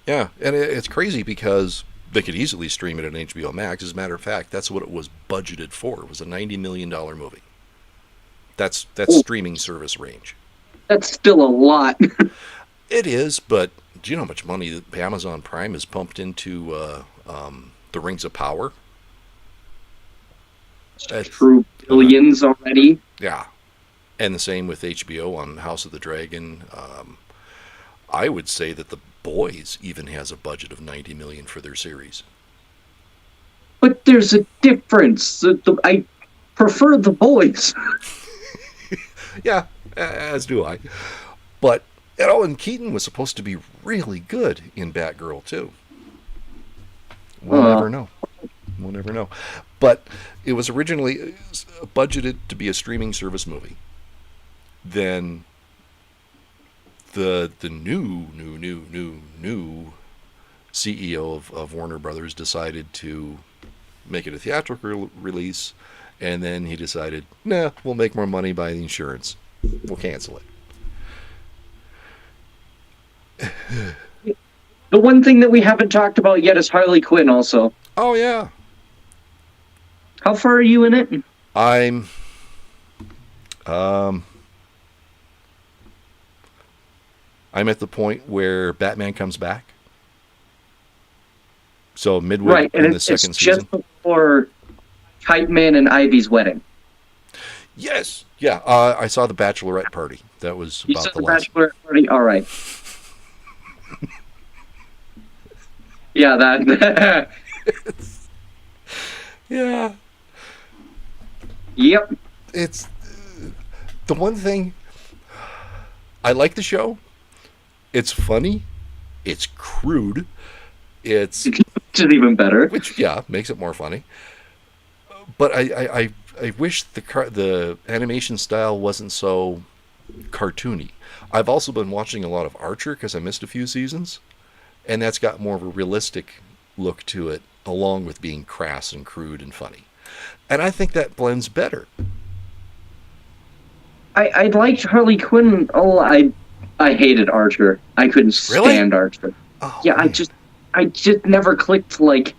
Yeah, and it's crazy because they could easily stream it on HBO Max. As a matter of fact, that's what it was budgeted for. It was a $90 million movie. That's streaming service range. That's still a lot. It is, but do you know how much money that Amazon Prime has pumped into the Rings of Power? True billions already. Yeah, and the same with HBO on House of the Dragon. I would say that The Boys even has a budget of $90 million for their series. But there's a difference. I prefer The Boys. Yeah, as do I. But, and Keaton was supposed to be really good in Batgirl, too. We'll never know. We'll never know. But it was originally budgeted to be a streaming service movie. Then the new CEO of Warner Brothers decided to make it a theatrical release, and then he decided, nah, we'll make more money by the insurance. We'll cancel it. The one thing that we haven't talked about yet is Harley Quinn also. Oh, yeah. How far are you in it? I'm at the point where Batman comes back. So midway Right, and in the it's second just season. before Hype Man and Ivy's wedding. Yes. Yeah, I saw the bachelorette party. That was You about saw the the last. bachelorette party? All right. Yeah, that. Yeah. Yep. It's the one thing. I like the show. It's funny. It's crude. It's Which is even better. which makes it more funny. But I wish the animation style wasn't so cartoony. I've also been watching a lot of Archer because I missed a few seasons, and that's got more of a realistic look to it, along with being crass and crude and funny. And I think that blends better. I liked Harley Quinn. Oh, I hated Archer. I couldn't stand Archer. Oh, Yeah, man. I just never clicked like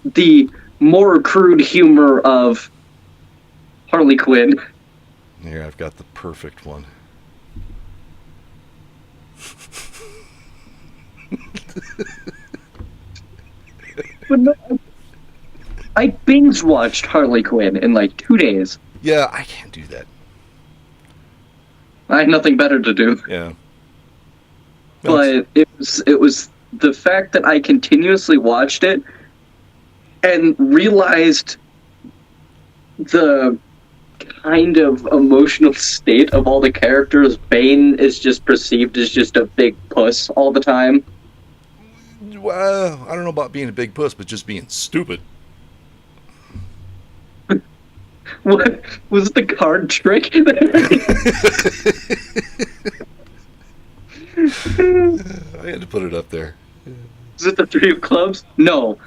the more crude humor of Harley Quinn. Here, I've got the perfect one. But no, I binge watched Harley Quinn in like 2 days. Yeah, I can't do that. I had nothing better to do. Yeah. But it was the fact that I continuously watched it and realized the kind of emotional state of all the characters. Bane is just perceived as just a big puss all the time. Well, I don't know about being a big puss, but just being stupid. What was the card trick? I had to put it up there. Is it the three of clubs? No.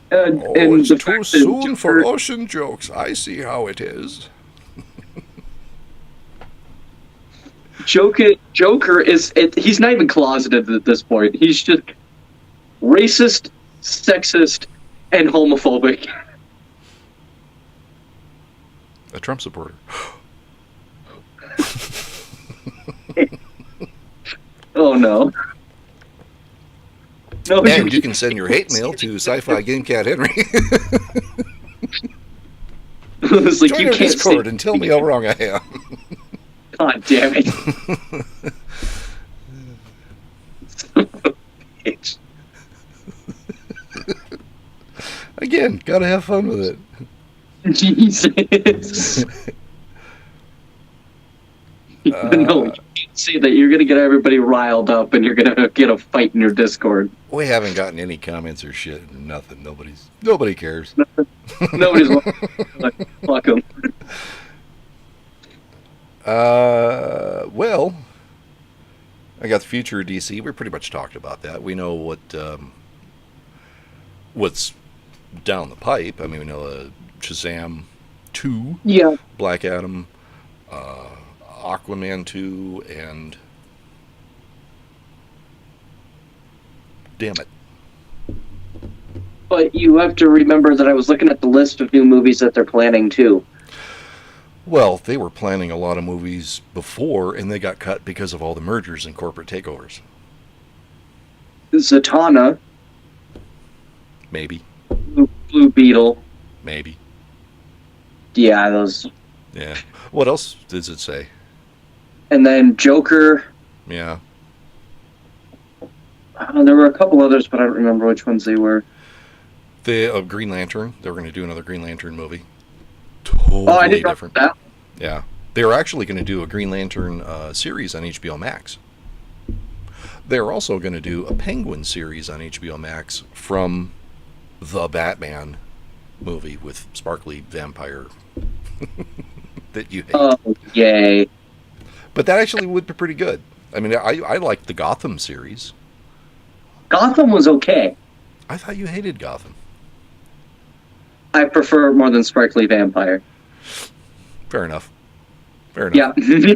And It's the too fact that soon for Joker- ocean jokes. I see how it is. Joker is he's not even closeted at this point. He's just racist, sexist, and homophobic. A Trump supporter. Oh no. No, And you can send your hate mail to Sci-Fi Game Cat Henry. It's like Join you our can't Discord say, and tell me how wrong I am. God damn it. Again, gotta have fun with it. Jesus. No, you can't say that. You're gonna get everybody riled up, and you're gonna get a fight in your Discord. We haven't gotten any comments or shit. Nothing. Nobody cares. Nobody's like, fuck them. Well, I got the future of DC. We pretty much talked about that. We know what's down the pipe. I mean, we know Shazam 2, Yeah. Black Adam, Aquaman 2, and damn it. But you have to remember that I was looking at the list of new movies that they're planning too. Well, they were planning a lot of movies before, and they got cut because of all the mergers and corporate takeovers. Zatanna, Maybe. Blue Beetle. Maybe. Yeah, those. Yeah. What else does it say? And then Joker. Yeah. There were a couple others, but I don't remember which ones they were. The Green Lantern. They were going to do another Green Lantern movie. Totally I didn't different. know that. Yeah. They were actually going to do a Green Lantern series on HBO Max. They're also going to do a Penguin series on HBO Max from the Batman movie with sparkly vampire that you hate. Oh, yay. But that actually would be pretty good. I mean, I liked the Gotham series. Gotham was okay. I thought you hated Gotham. I prefer it more than Sparkly Vampire. Fair enough. Fair enough. Yeah.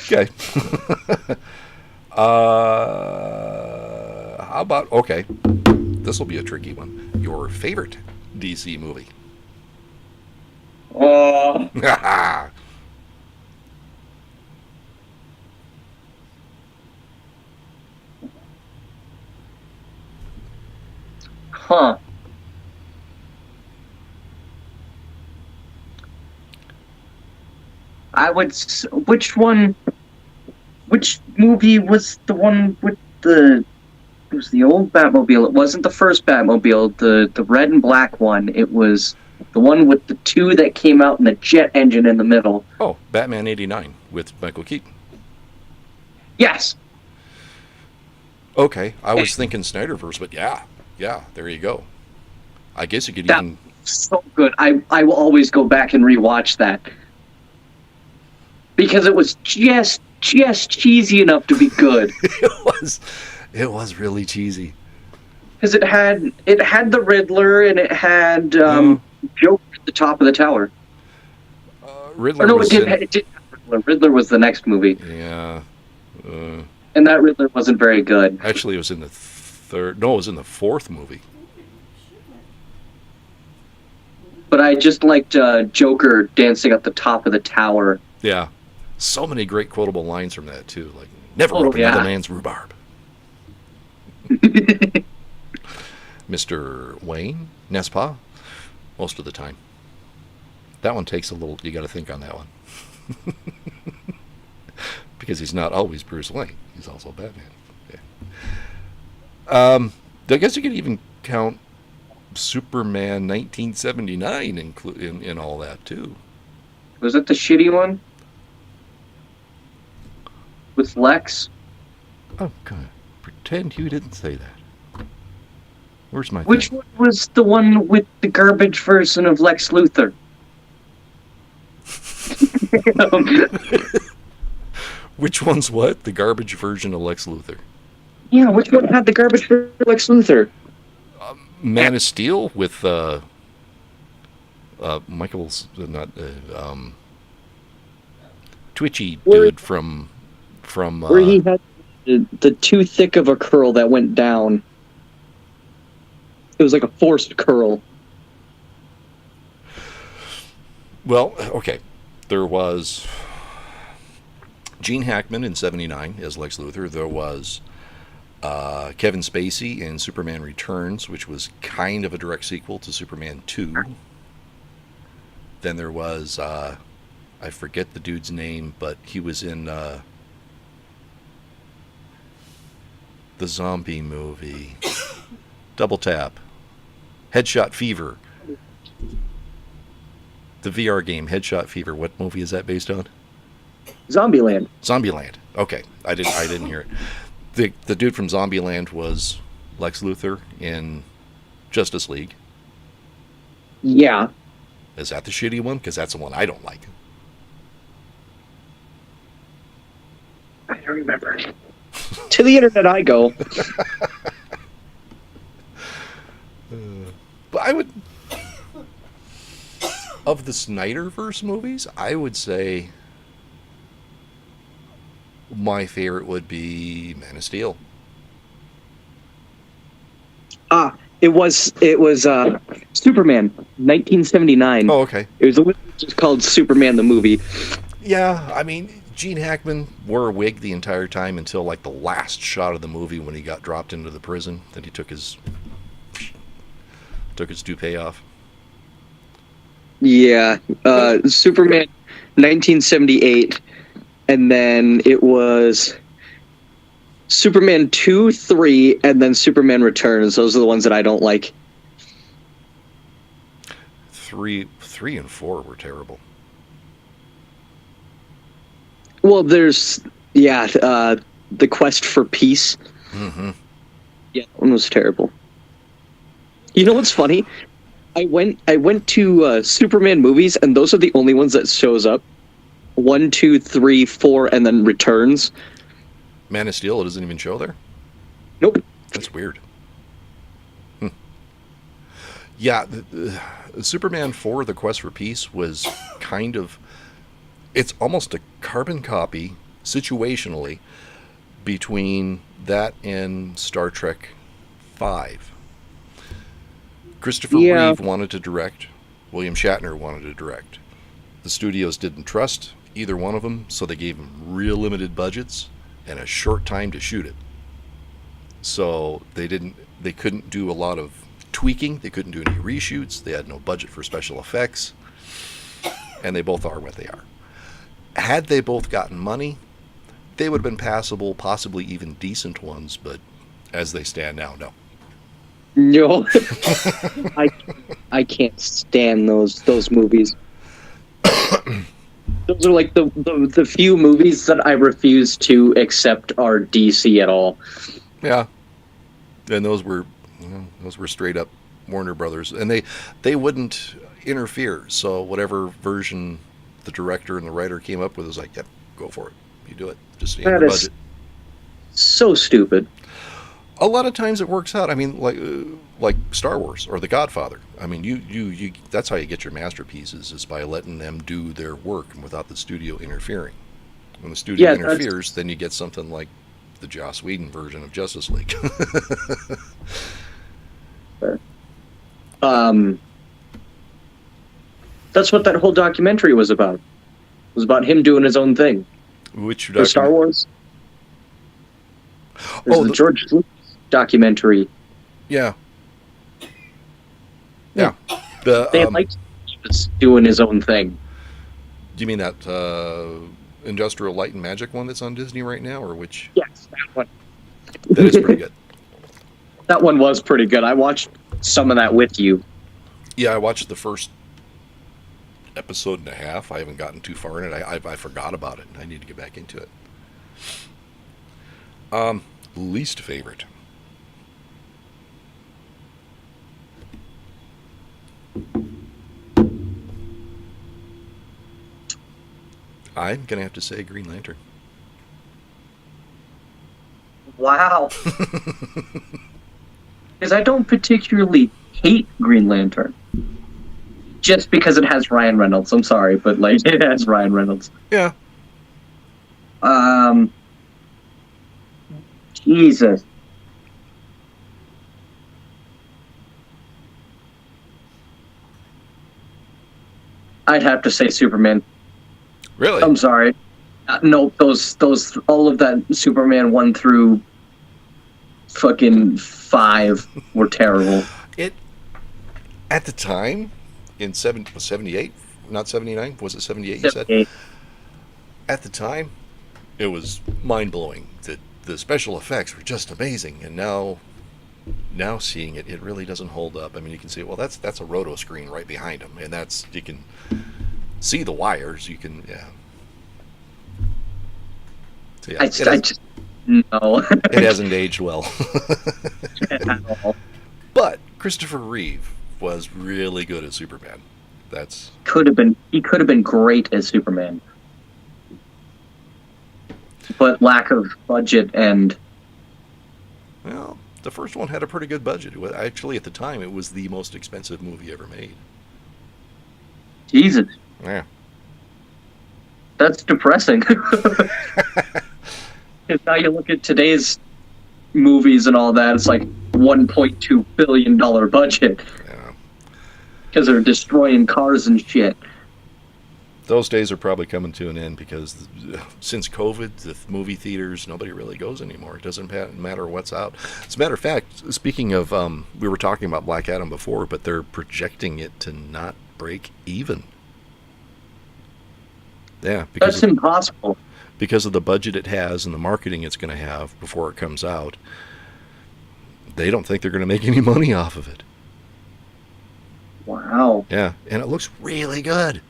Okay. How about, okay, this will be a tricky one. Your favorite DC movie? Oh, huh. Which movie was the one with it was the old Batmobile. It wasn't the first Batmobile, the red and black one. It was the one with the two that came out and the jet engine in the middle. Oh, Batman 89 with Michael Keaton. Yes. Okay, I was thinking SnyderVerse, but yeah, there you go. I guess you could That even... so good. I will always go back and rewatch that. Because it was just cheesy enough to be good. It was really cheesy. Because it had the Riddler and it had Joker at the top of the tower. Riddler Or no, was it didn't have Riddler. Riddler was the next movie. Yeah. And that Riddler wasn't very good. Actually, it was in the third... No, it was in the fourth movie. But I just liked Joker dancing at the top of the tower. Yeah. So many great quotable lines from that, too. Like, never Oh, rub yeah. another man's rhubarb. Mr. Wayne, n'est-ce pas? Most of the time. That one takes a little... You got to think on that one. Because he's not always Bruce Wayne. He's also Batman. Yeah. I guess you could even count Superman 1979 in all that, too. Was it the shitty one? With Lex? Oh, God. Pretend you didn't say that. Where's my Which thing? one was the one with the garbage version of Lex Luthor? Which one's what? The garbage version of Lex Luthor. Yeah, which one had the garbage version of Lex Luthor? Man of Steel with Michael's not twitchy Where- dude from Where he had the too thick of a curl that went down. It was like a forced curl. well, okay, there was Gene Hackman in '79 as Lex Luthor. There was Kevin Spacey in Superman Returns, which was kind of a direct sequel to Superman 2. Then there was I forget the dude's name, but he was in the zombie movie Double Tap, Headshot Fever, the VR game Headshot Fever. What movie is that based on? Zombieland. Zombieland. Okay, I didn't hear it. The dude from Zombieland was Lex Luthor in Justice League. Yeah. Is that the shitty one? Because that's the one I don't like. I don't remember. To the internet I go. But of the SnyderVerse movies, I would say my favorite would be Man of Steel. It was Superman, 1979. Oh, okay. It was just called Superman the movie. Yeah, I mean, Gene Hackman wore a wig the entire time until like the last shot of the movie when he got dropped into the prison. Then he took his toupee off. Yeah, Superman, 1978, and then it was Superman 2, 3, and then Superman Returns. Those are the ones that I don't like. 3 and 4 were terrible. Well, there's The Quest for Peace. Mm-hmm. Yeah, that one was terrible. You know what's funny? I went to Superman movies, and those are the only ones that shows up. 1, 2, 3, 4, and then Returns. Man of Steel, it doesn't even show there? Nope. That's weird. Yeah, the Superman 4, The Quest for Peace, was kind of... It's almost a carbon copy, situationally, between that and Star Trek 5. Christopher Reeve wanted to direct. William Shatner wanted to direct. The studios didn't trust either one of them, so they gave them real limited budgets and a short time to shoot it. So they couldn't do a lot of tweaking. They couldn't do any reshoots. They had no budget for special effects. And they both are what they are. Had they both gotten money, they would have been passable, possibly even decent ones, but as they stand now, no. No. I can't stand those movies. Those are like the few movies that I refuse to accept are DC at all. Yeah. And those were straight up Warner Brothers, and they wouldn't interfere. So whatever version the director and the writer came up with was like, yep, go for it. You do it. Just stay in the budget. So stupid. A lot of times it works out. I mean, like Star Wars or The Godfather. I mean, you that's how you get your masterpieces, is by letting them do their work and without the studio interfering. When the studio interferes, then you get something like the Joss Whedon version of Justice League. That's what that whole documentary was about. It was about him doing his own thing. Which the Star Wars? There's the George Lucas documentary. Yeah. Yeah. They liked doing his own thing. Do you mean that Industrial Light and Magic one that's on Disney right now, or which? Yes, that one. That is pretty good. That one was pretty good. I watched some of that with you. Yeah, I watched the first episode and a half. I haven't gotten too far in it. I forgot about it. I need to get back into it. Least favorite. I'm gonna have to say Green Lantern. Wow. Because I don't particularly hate Green Lantern. Just because it has Ryan Reynolds. I'm sorry, but like it has Ryan Reynolds. Yeah. Jesus. I'd have to say Superman. Really? I'm sorry. No, those all of that Superman 1 through fucking 5 were terrible. It at the time in 78, not 79, was it 78 you said? At the time, it was mind-blowing. The special effects were just amazing, and now seeing it, it really doesn't hold up. I mean, you can see, well, that's a roto screen right behind him, and you can see the wires. You can, yeah. So, yeah, no. It hasn't aged well. At all. But Christopher Reeve was really good as Superman. He could have been great as Superman. But lack of budget and... Well, the first one had a pretty good budget. Actually, at the time, it was the most expensive movie ever made. Jesus, Yeah. that's depressing. If now you look at today's movies and all that, it's like $1.2 billion budget Yeah. because they're destroying cars and shit. Those days are probably coming to an end because since COVID, the movie theaters, nobody really goes anymore. It doesn't matter what's out. As a matter of fact, speaking of, we were talking about Black Adam before, but they're projecting it to not break even. Yeah, That's impossible. because of the budget it has and the marketing it's going to have before it comes out. They don't think they're going to make any money off of it. Wow. Yeah, and it looks really good.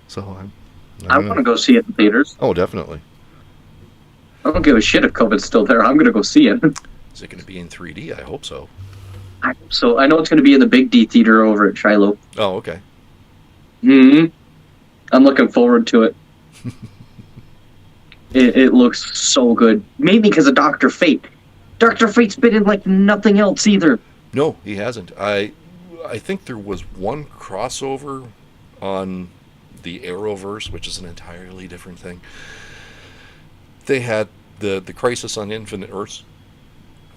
So I want to go see it in theaters. Oh, definitely. I don't give a shit if COVID's still there. I'm going to go see it. Is it going to be in 3D? I hope so. So I know it's going to be in the Big D Theater over at Shiloh. Oh, okay. I'm looking forward to it. It looks so good. Maybe because of Dr. Fate. Dr. Fate's been in like nothing else either. No, he hasn't. I think there was one crossover on the Arrowverse, which is an entirely different thing. They had the Crisis on Infinite Earths,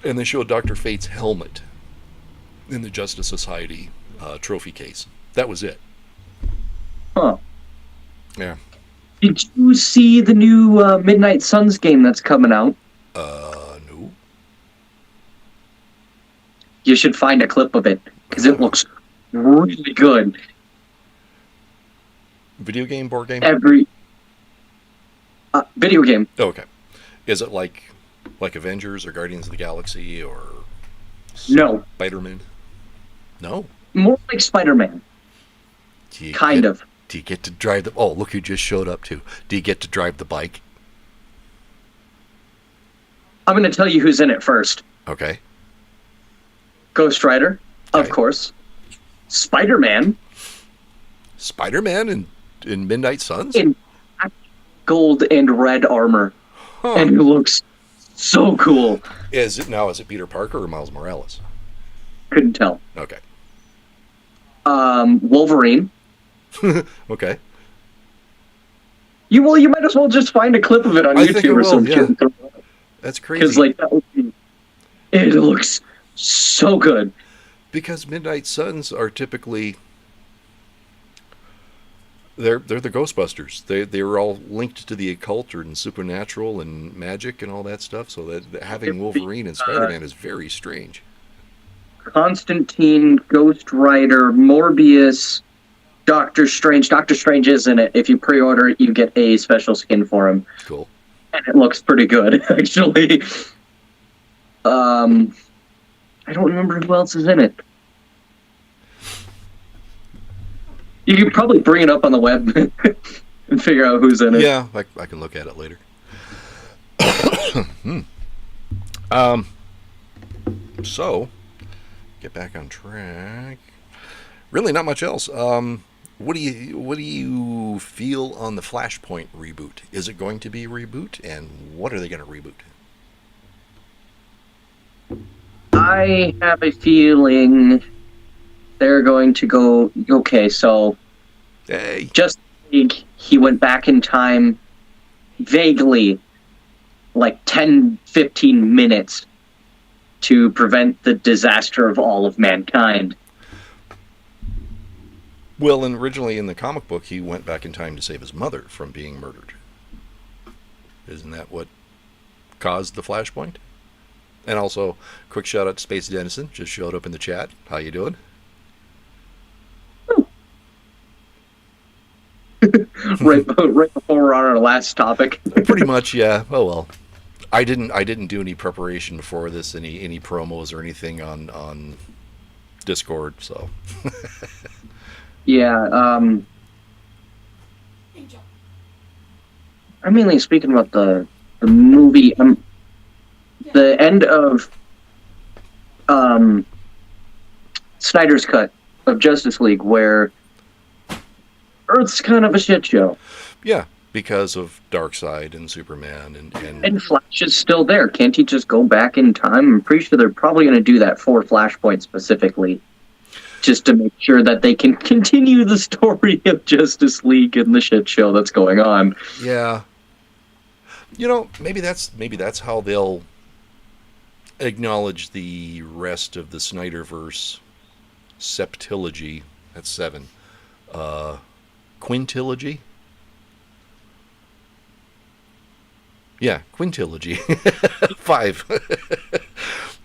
and they showed Dr. Fate's helmet in the Justice Society trophy case. That was it. Huh. Yeah. Did you see the new Midnight Suns game that's coming out? No. You should find a clip of it, because it looks really good. Video game, board game? Video game. Oh, okay. Is it like Avengers or Guardians of the Galaxy or No. Spider-Man? No. More like Spider-Man. Kind of. Do you get to drive the... Oh, look who just showed up, too. Do you get to drive the bike? I'm going to tell you who's in it first. Okay. Ghost Rider, of Okay. course. Spider-Man. Spider-Man in Midnight Suns? In gold and red armor. Huh. And it looks so cool. Is it Peter Parker or Miles Morales? Couldn't tell. Okay. Wolverine. Okay. You might as well just find a clip of it on I think I YouTube or will, some yeah. shit. That's crazy. Because like that would be, it looks so good. Because Midnight Suns are typically... They're the Ghostbusters. They're all linked to the occult and supernatural and magic and all that stuff. So that having Wolverine and Spider-Man is very strange. Constantine, Ghost Rider, Morbius, Doctor Strange. Doctor Strange is in it. If you pre-order it, you get a special skin for him. Cool. And it looks pretty good, actually. I don't remember who else is in it. You could probably bring it up on the web and figure out who's in it. Yeah, I can look at it later. So, get back on track. Really, not much else. What do you feel on the Flashpoint reboot? Is it going to be a reboot, and what are they going to reboot? I have a feeling they're going to go... Okay, so... Hey. Just he went back in time vaguely, like 10, 15 minutes to prevent the disaster of all of mankind. Well, and originally in the comic book, he went back in time to save his mother from being murdered. Isn't that what caused the Flashpoint? And also, quick shout out to Space Dennison, just showed up in the chat. How you doing? right before we're on our last topic. Pretty much, yeah. Oh well. I didn't do any preparation before this, any promos or anything on Discord, so Yeah, Angel. I'm mainly speaking about the movie, the end of Snyder's cut of Justice League, where Earth's kind of a shit show. yeah, because of Darkseid and Superman And Flash is still there. Can't he just go back in time? I'm pretty sure they're probably going to do that for Flashpoint specifically. just to make sure that they can continue the story of Justice League and the shit show that's going on. Yeah. You know, maybe that's how they'll acknowledge the rest of the SnyderVerse septilogy. That's 7. Quintilogy? Yeah, quintilogy. 5.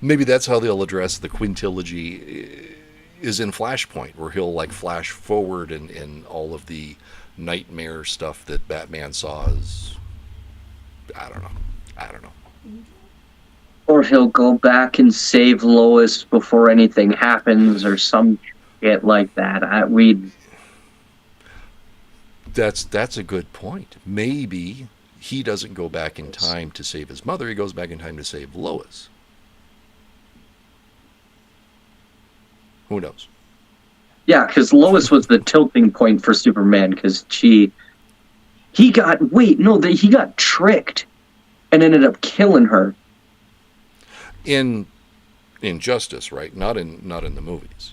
Maybe that's how they'll address the quintilogy is in Flashpoint, where he'll like flash forward and all of the nightmare stuff that Batman saw is, I don't know. Or he'll go back and save Lois before anything happens, or some shit like that. That's a good point. Maybe he doesn't go back in time to save his mother. He goes back in time to save Lois. Who knows? Yeah, because Lois was the tilting point for Superman, because he got tricked and ended up killing her. In Injustice, right? Not in the movies.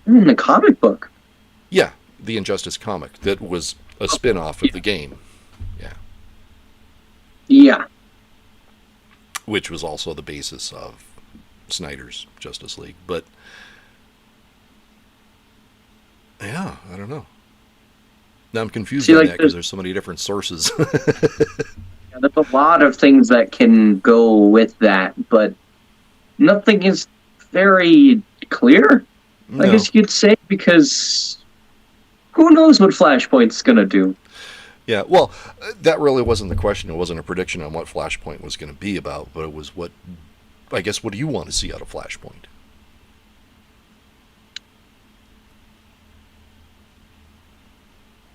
In the comic book. Yeah, the Injustice comic that was a spin-off of the game. Yeah. Yeah. Which was also the basis of Snyder's Justice League. But yeah, I don't know. Now I'm confused on that because there's so many different sources. Yeah, there's a lot of things that can go with that, but nothing is very clear, no. I guess you'd say, because who knows what Flashpoint's going to do. Yeah, well, that really wasn't the question. It wasn't a prediction on what Flashpoint was going to be about, but it was what do you want to see out of Flashpoint?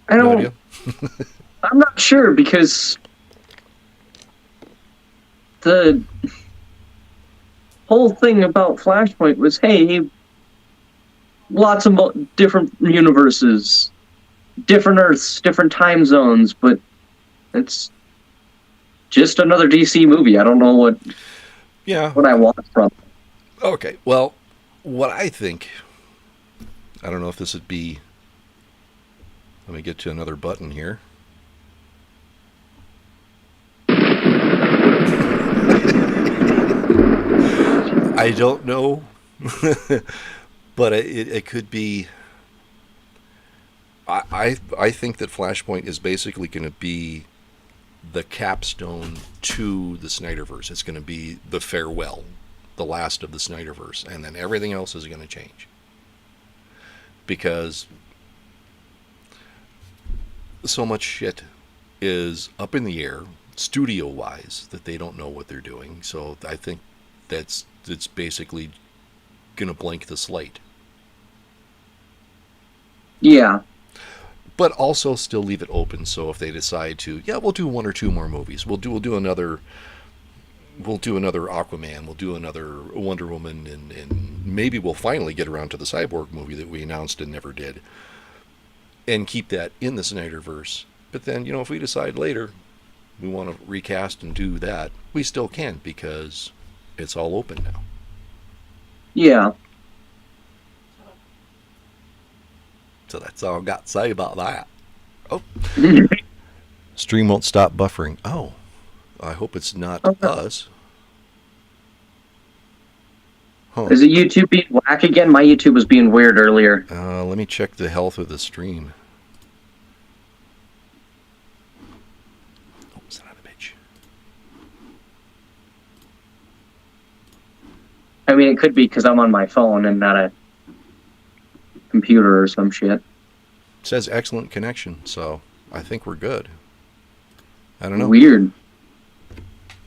I'm not sure, because the whole thing about Flashpoint was, hey, lots of different universes, different Earths, different time zones, but it's just another DC movie. I don't know what I want from it. Okay, well, what I think, I don't know if this would be, let me get to another button here. I don't know, but it could be. I think that Flashpoint is basically going to be the capstone to the Snyderverse. It's going to be the farewell, the last of the Snyderverse, and then everything else is going to change. Because so much shit is up in the air, studio-wise, that they don't know what they're doing. So I think it's basically going to blank the slate. Yeah. But also still leave it open, so if they decide to, we'll do 1 or 2 more movies. We'll do another Aquaman, we'll do another Wonder Woman, and maybe we'll finally get around to the Cyborg movie that we announced and never did. And keep that in the Snyderverse. But then, if we decide later we want to recast and do that, we still can, because it's all open now. Yeah. So that's all I've got to say about that. Oh. Stream won't stop buffering. Oh. I hope it's not us. Huh. Is it YouTube being whack again? My YouTube was being weird earlier. Let me check the health of the stream. Oh, son of a bitch. I mean, it could be because I'm on my phone and not a computer or some shit. It says excellent connection, so I think we're good. I don't know. Weird.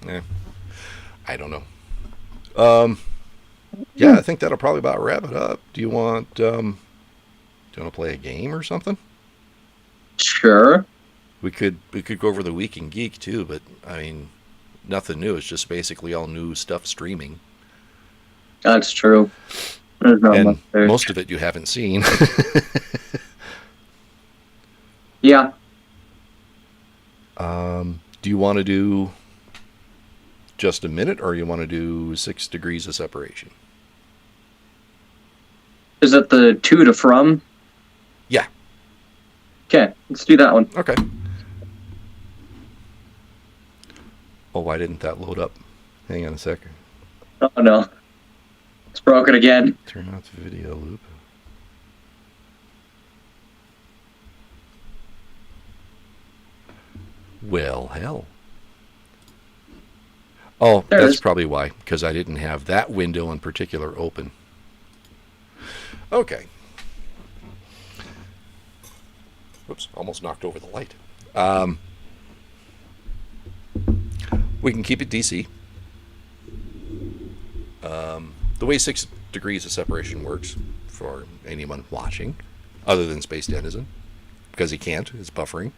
Yeah. I don't know. Yeah, I think that'll probably about wrap it up. Do you want to play a game or something? Sure. We could go over the Week in Geek too, but I mean, nothing new. It's just basically all new stuff streaming. That's true. There's not much there. Most of it you haven't seen. Yeah. Do you want to do just a minute, or you want to do 6 degrees of separation? Is that the to to from? Yeah. Okay, let's do that one. Okay. Oh, why didn't that load up? Hang on a second. Oh no. It's broken again. Turn off the video loop. Well, hell. Oh, There it that's is. probably why, because I didn't have that window in particular open. Okay. Whoops, almost knocked over the light. We can keep it DC. The way 6 degrees of separation works for anyone watching, other than Space Denizen, because he can't, it's buffering.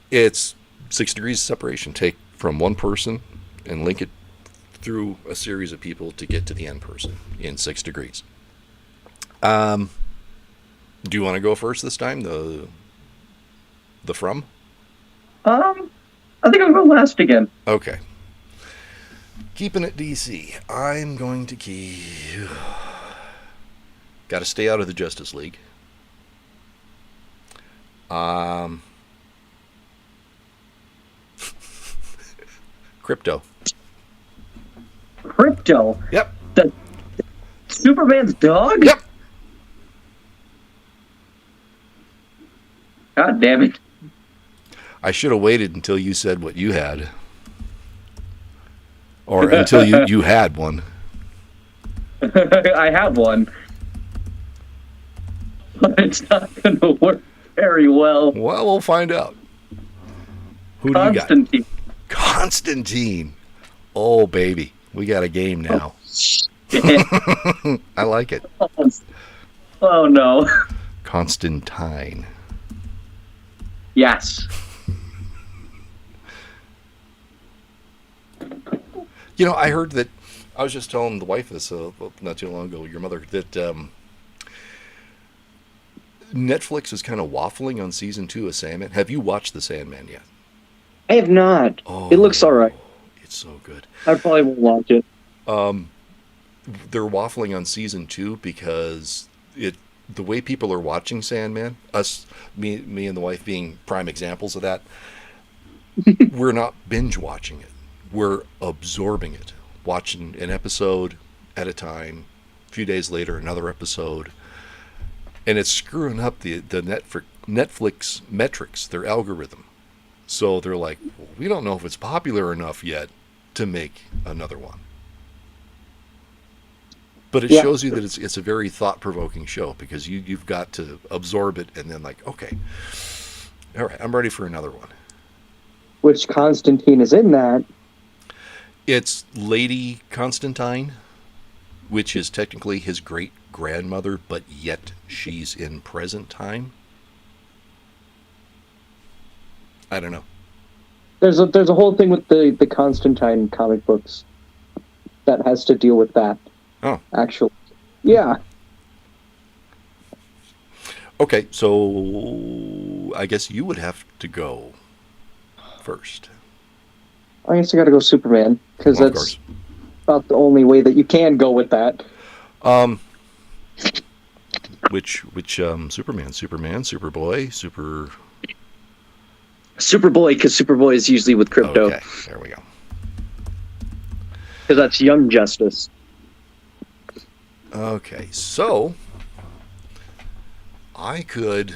It's 6 degrees of separation. Take from one person and link it through a series of people to get to the end person in 6 degrees. Do you want to go first this time? The from? I think I'll go last again. Okay. Keeping it DC. I'm going to keep... Got to stay out of the Justice League. Crypto. Crypto? Yep. The Superman's dog? Yep. God damn it. I should have waited until you said what you had. Or until you had one. I have one. But it's not going to work very well. Well, we'll find out. Who do you got? Constantine. Constantine. Oh, baby. We got a game now. Oh, I like it. oh no. Constantine. Yes. You know, I heard that, I was just telling the wife this not too long ago, your mother, that Netflix is kind of waffling on season 2 of Sandman. Have you watched The Sandman yet? I have not. Oh, it looks alright. It's so good. I probably won't watch it. They're waffling on season 2 because the way people are watching Sandman, me and the wife being prime examples of that, we're not binge watching it. We're absorbing it, watching an episode at a time. A few days later, another episode, and it's screwing up the Netflix metrics, their algorithm. So they're like, well, we don't know if it's popular enough yet to make another one. But it shows you that it's a very thought-provoking show because you've got to absorb it and then like, okay, all right, I'm ready for another one. Which Constantine is in that. It's Lady Constantine, which is technically his great-grandmother, but yet she's in present time. I don't know. There's a whole thing with the Constantine comic books that has to deal with that. Oh. Actually. Yeah. Okay, so I guess you would have to go first. I guess I gotta go Superman, because Well, of that's course. about the only way that you can go with that. Which Superman, Superboy, Superboy, because Superboy is usually with Crypto. Okay, there we go. Because that's Young Justice. Okay, so I could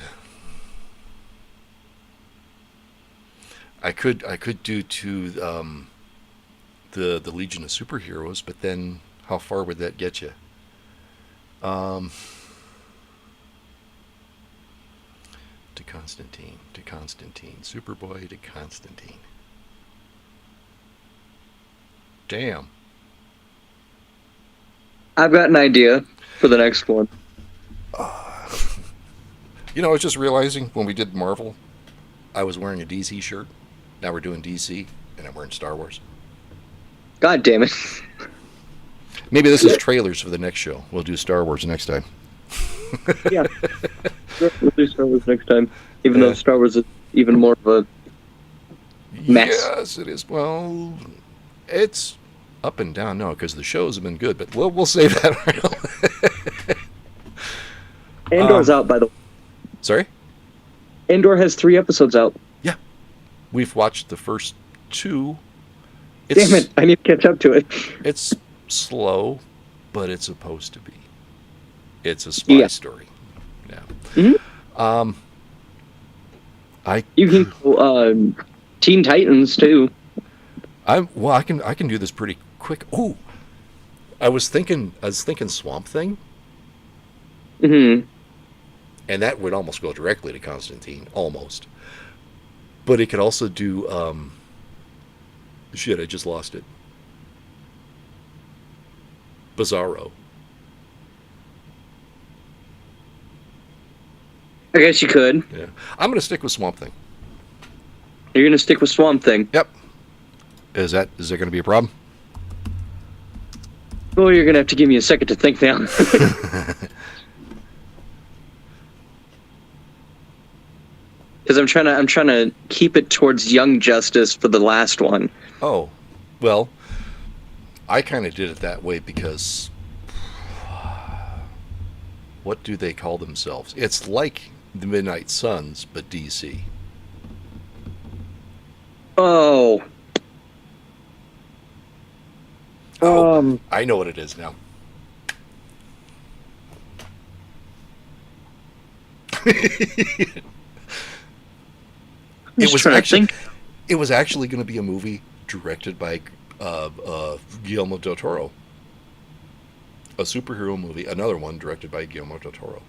do to the Legion of Superheroes, but then how far would that get you? To Constantine, Superboy to Constantine. Damn. I've got an idea for the next one. You know, I was just realizing when we did Marvel, I was wearing a DC shirt. Now we're doing DC, and I'm wearing Star Wars. God damn it. Maybe this is trailers for the next show. We'll do Star Wars next time. Yeah. We'll do Star Wars next time. Even though Star Wars is even more of a mess. Yes, it is. Well, it's Up and down, no, because the shows have been good, but we'll save that. Andor's out, by the way. Sorry? Andor has 3 episodes out. Yeah. We've watched the first 2. Damn it, I need to catch up to it. It's slow, but it's supposed to be. It's a spy story. Yeah. Mm-hmm. You can go, Teen Titans, too. I can do this pretty quick. Oh, I was thinking Swamp Thing. Mm-hmm. And that would almost go directly to Constantine, almost. But it could also do, shit, I just lost it. Bizarro. I guess you could. Yeah. I'm going to stick with Swamp Thing. You're going to stick with Swamp Thing? Yep. Is there going to be a problem? Well, you're going to have to give me a second to think now. Because I'm trying to keep it towards Young Justice for the last one. Oh, well, I kind of did it that way because what do they call themselves? It's like the Midnight Suns, but DC. Oh. I know what it is now. It was actually going to be a movie directed by Guillermo del Toro. A superhero movie, another one directed by Guillermo del Toro.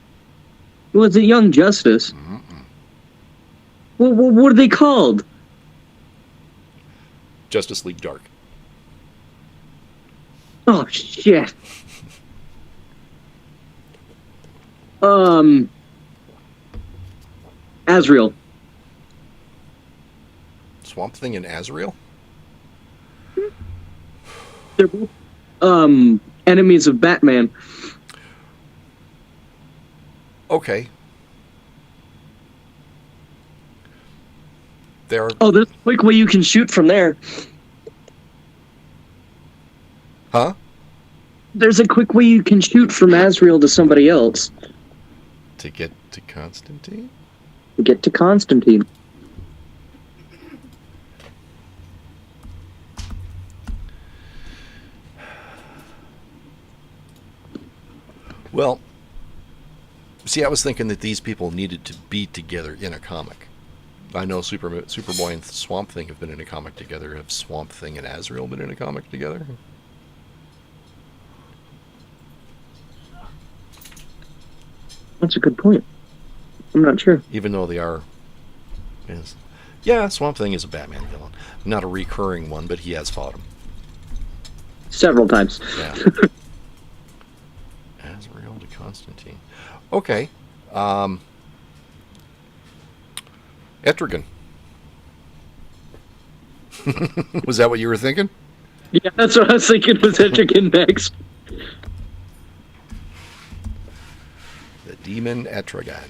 Was it Young Justice? Mm-mm. Well, what are they called? Justice League Dark. Oh, shit. Azrael. Swamp Thing and Azrael? They're both, enemies of Batman. Okay. There's a quick way you can shoot from there. Huh? There's a quick way you can shoot from Azrael to somebody else. To get to Constantine? Get to Constantine. Well, see, I was thinking that these people needed to be together in a comic. I know Superboy and Swamp Thing have been in a comic together. Have Swamp Thing and Azrael been in a comic together? That's a good point. I'm not sure. Even though they are... Yes. Yeah, Swamp Thing is a Batman villain. Not a recurring one, but he has fought him. Several times. Yeah. Azrael to Constantine. Okay. Etrigan. Was that what you were thinking? Yeah, that's what I was thinking was Etrigan next. The Demon Etrigan.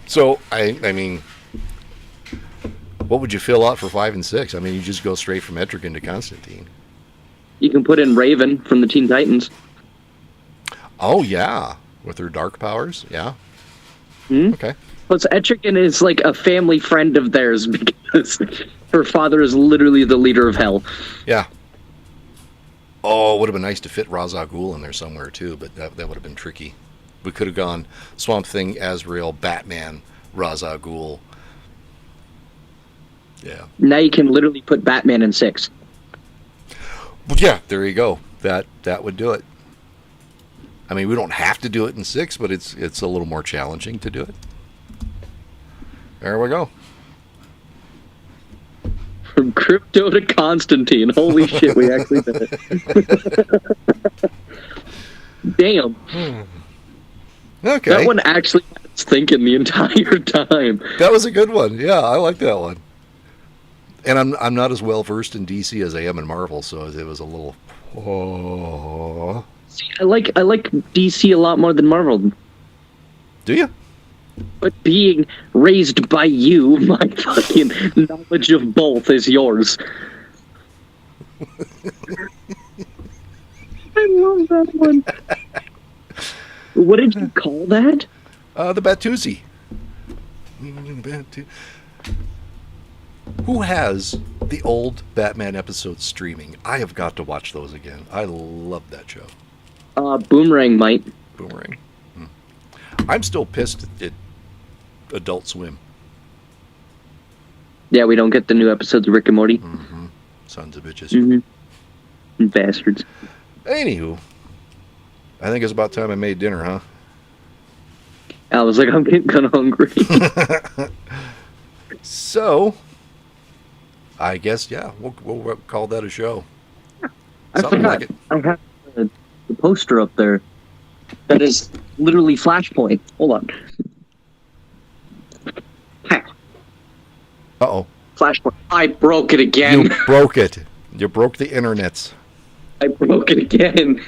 So, I mean, what would you fill out for 5 and 6? I mean, you just go straight from Etrigan to Constantine. You can put in Raven from the Teen Titans. Oh, yeah. With her dark powers, yeah. Hmm? Okay. Plus, Etrigan is like a family friend of theirs because her father is literally the leader of hell. Yeah. Oh, it would have been nice to fit Ra's al Ghul in there somewhere, too, but that would have been tricky. We could have gone Swamp Thing, Azrael, Batman, Ra's al Ghul. Yeah. Now you can literally put Batman in 6. Well, yeah, there you go. That would do it. I mean, we don't have to do it in 6, but it's a little more challenging to do it. There we go. From Crypto to Constantine. Holy shit, we actually did it. Damn. Okay. That one actually had us thinking the entire time. That was a good one. Yeah, I like that one. And I'm not as well versed in DC as I am in Marvel, so it was a little. Oh. See, I like DC a lot more than Marvel. Do you? But being raised by you, my fucking knowledge of both is yours. I love that one. What did you call that? The Batusi. Who has the old Batman episodes streaming? I have got to watch those again. I love that show. Boomerang might. Boomerang. I'm still pissed at Adult Swim. Yeah, we don't get the new episodes of Rick and Morty. Mm-hmm. Sons of bitches. Mm-hmm. Bastards. Anywho, I think it's about time I made dinner, huh? I was like, I'm getting kind of hungry. So, I guess, yeah, we'll call that a show. I Something forgot. like it. I have the poster up there. That is literally Flashpoint. Hold on. Uh-oh. Flashpoint. I broke it again. You broke it. You broke the internets. I broke it again.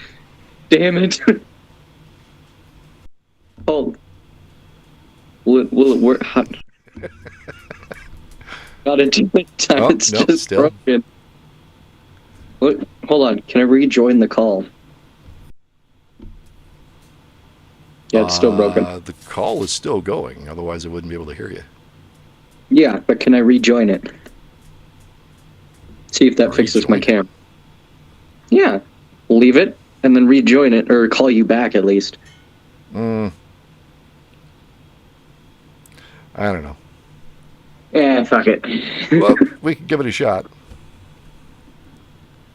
Damn it. Oh. Will it work? Got it too many times. Oh, it's nope, just still. broken. Look, hold on. Can I rejoin the call? Yeah, it's still broken. The call is still going. Otherwise, I wouldn't be able to hear you. Yeah, but can I rejoin it? See if that fixes my camera. Yeah. Leave it, and then rejoin it, or call you back at least. I don't know. Yeah, fuck it. Well, we can give it a shot.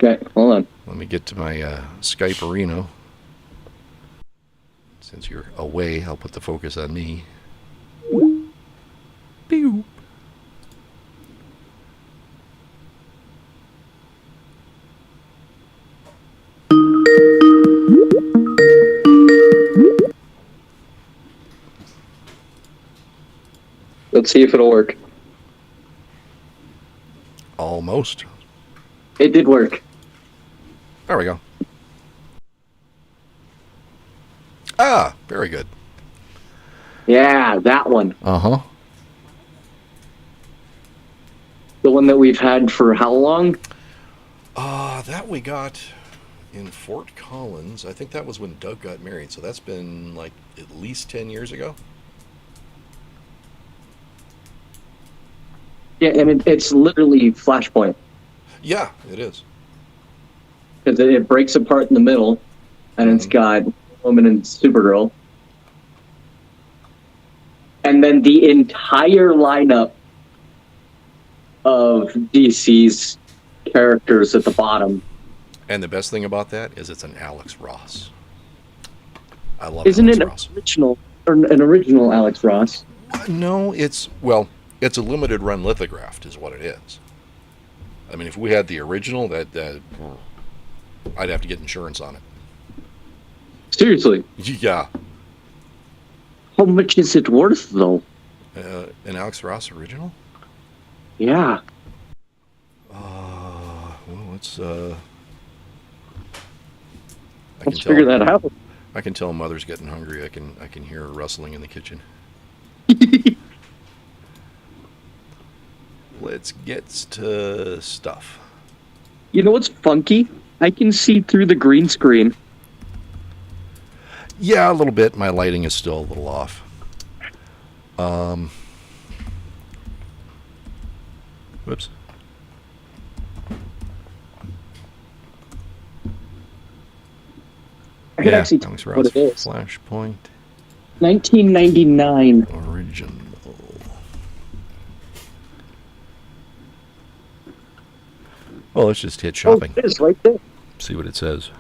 Okay, hold on. Let me get to my Skype Reno. Since you're away, I'll put the focus on me. Pew. Let's see if it'll work. Almost. It did work. There we go. Ah, very good. Yeah, that one. Uh-huh. The one that we've had for how long? That we got in Fort Collins. I think that was when Doug got married, so that's been like at least 10 years ago. Yeah, and it's literally Flashpoint. Yeah, it is. Because it breaks apart in the middle, and it's got Woman and Supergirl. And then the entire lineup of DC's characters at the bottom. And the best thing about that is it's an Alex Ross. I love Isn't Alex it Ross. an original Alex Ross? No, it's a limited run lithographed is what it is. I mean, if we had the original, that I'd have to get insurance on it. Seriously? Yeah. How much is it worth, though? An Alex Ross original? Yeah. Well, let's Let's figure that out. I can tell Mother's getting hungry. I can hear her rustling in the kitchen. Let's get to stuff. You know what's funky? I can see through the green screen. Yeah, a little bit. My lighting is still a little off. Whoops. I can actually tell Alex what Ross it is. Flashpoint 1999. original. Well, let's just hit shopping. Oh, it is right there. See what it says.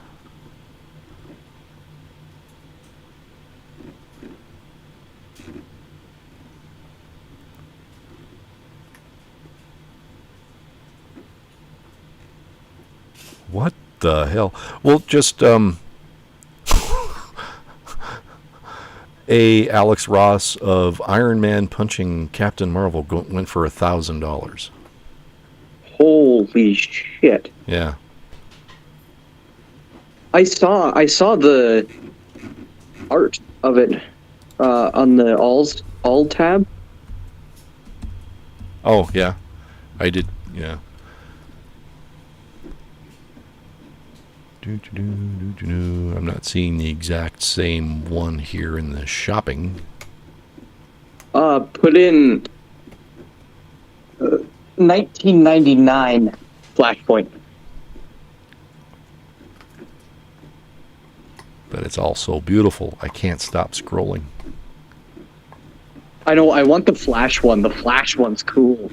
What the hell? Well, just a Alex Ross of Iron Man punching Captain Marvel went for $1,000. Holy shit! Yeah. I saw the art of it on the all tab. Oh yeah, I did. Yeah. I'm not seeing the exact same one here in the shopping. Put in 1999 Flashpoint. But it's all so beautiful, I can't stop scrolling. I know, I want the Flash one. The Flash one's cool.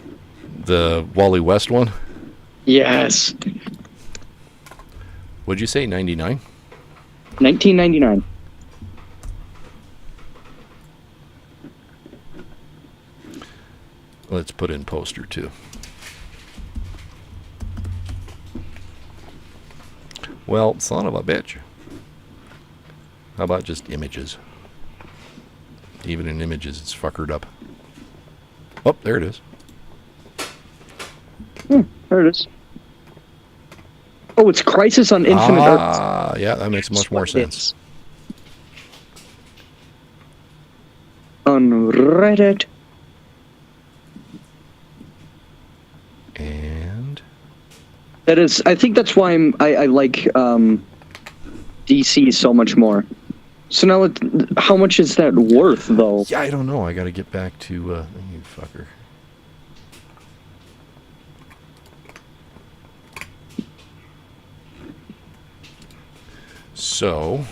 The Wally West one? Yes. What'd you say, 99? 1999. Let's put in poster too. Well, son of a bitch. How about just images? Even in images, it's fuckered up. Oh, there it is. There it is. Oh, it's Crisis on Infinite Earths. Ah, yeah, that makes much more sense. On Reddit. And That is, I think that's why I like DC so much more. So now, how much is that worth, though? yeah, I don't know. I got to get back to you fucker. So,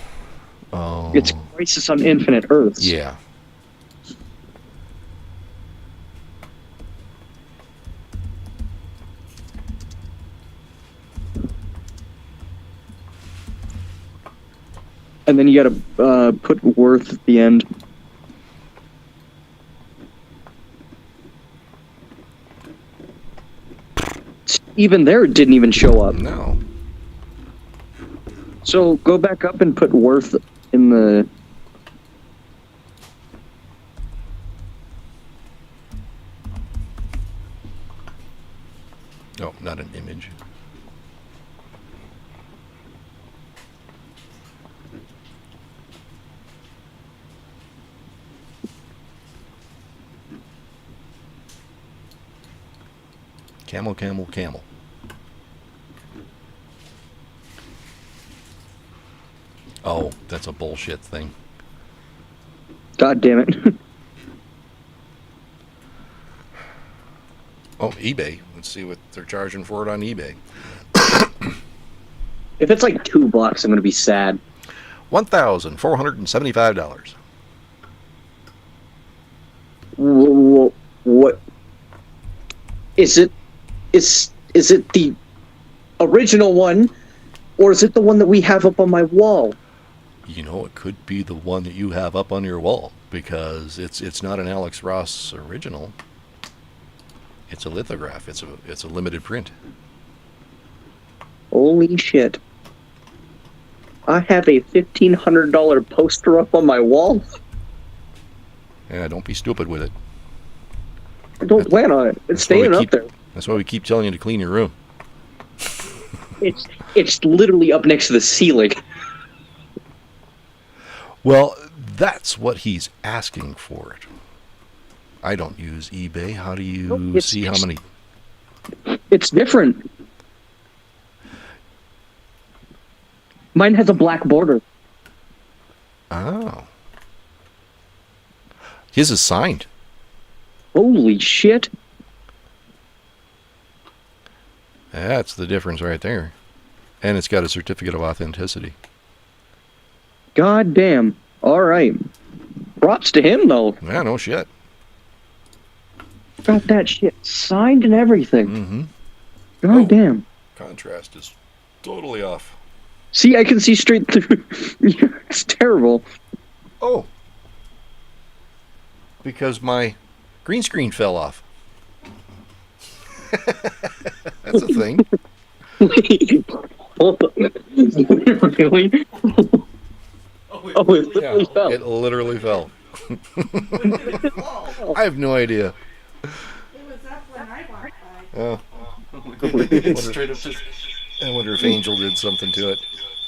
It's Crisis on Infinite Earths. yeah. And then you gotta put worth at the end. Even there, it didn't even show up. No. So go back up and put worth in the... No, not an image. Camel, camel, camel. Oh, that's a bullshit thing. God damn it. Oh, eBay. Let's see what they're charging for it on eBay. If it's like $2, I'm gonna be sad. $1,475. What? Is it? Is it the original one, or is it the one that we have up on my wall? You know, it could be the one that you have up on your wall, because it's not an Alex Ross original. It's a lithograph. It's a limited print. Holy shit! I have a $1,500 poster up on my wall. Yeah, don't be stupid with it. I don't plan on it. It's staying up there. That's why we keep telling you to clean your room. It's literally up next to the ceiling. Well, that's what he's asking for it. I don't use eBay. How do you see how many? It's different. Mine has a black border. Oh. His is signed. Holy shit. That's the difference right there. And it's got a certificate of authenticity. God damn. All right. Props to him, though. Yeah, no shit. Got that shit signed and everything. Mm-hmm. God damn. Contrast is totally off. See, I can see straight through. It's terrible. Oh. Because my green screen fell off. That's a thing. Hold on. Really? Oh, it literally fell. It literally fell. I have no idea. It was up when I walked by. Oh. Straight up just. I wonder if Angel did something to it.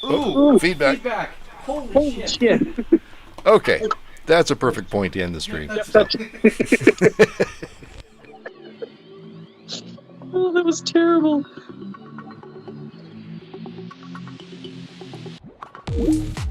Ooh, feedback. feedback. Holy, Holy shit. Okay, that's a perfect point to end the stream. Oh, that was terrible. Bye.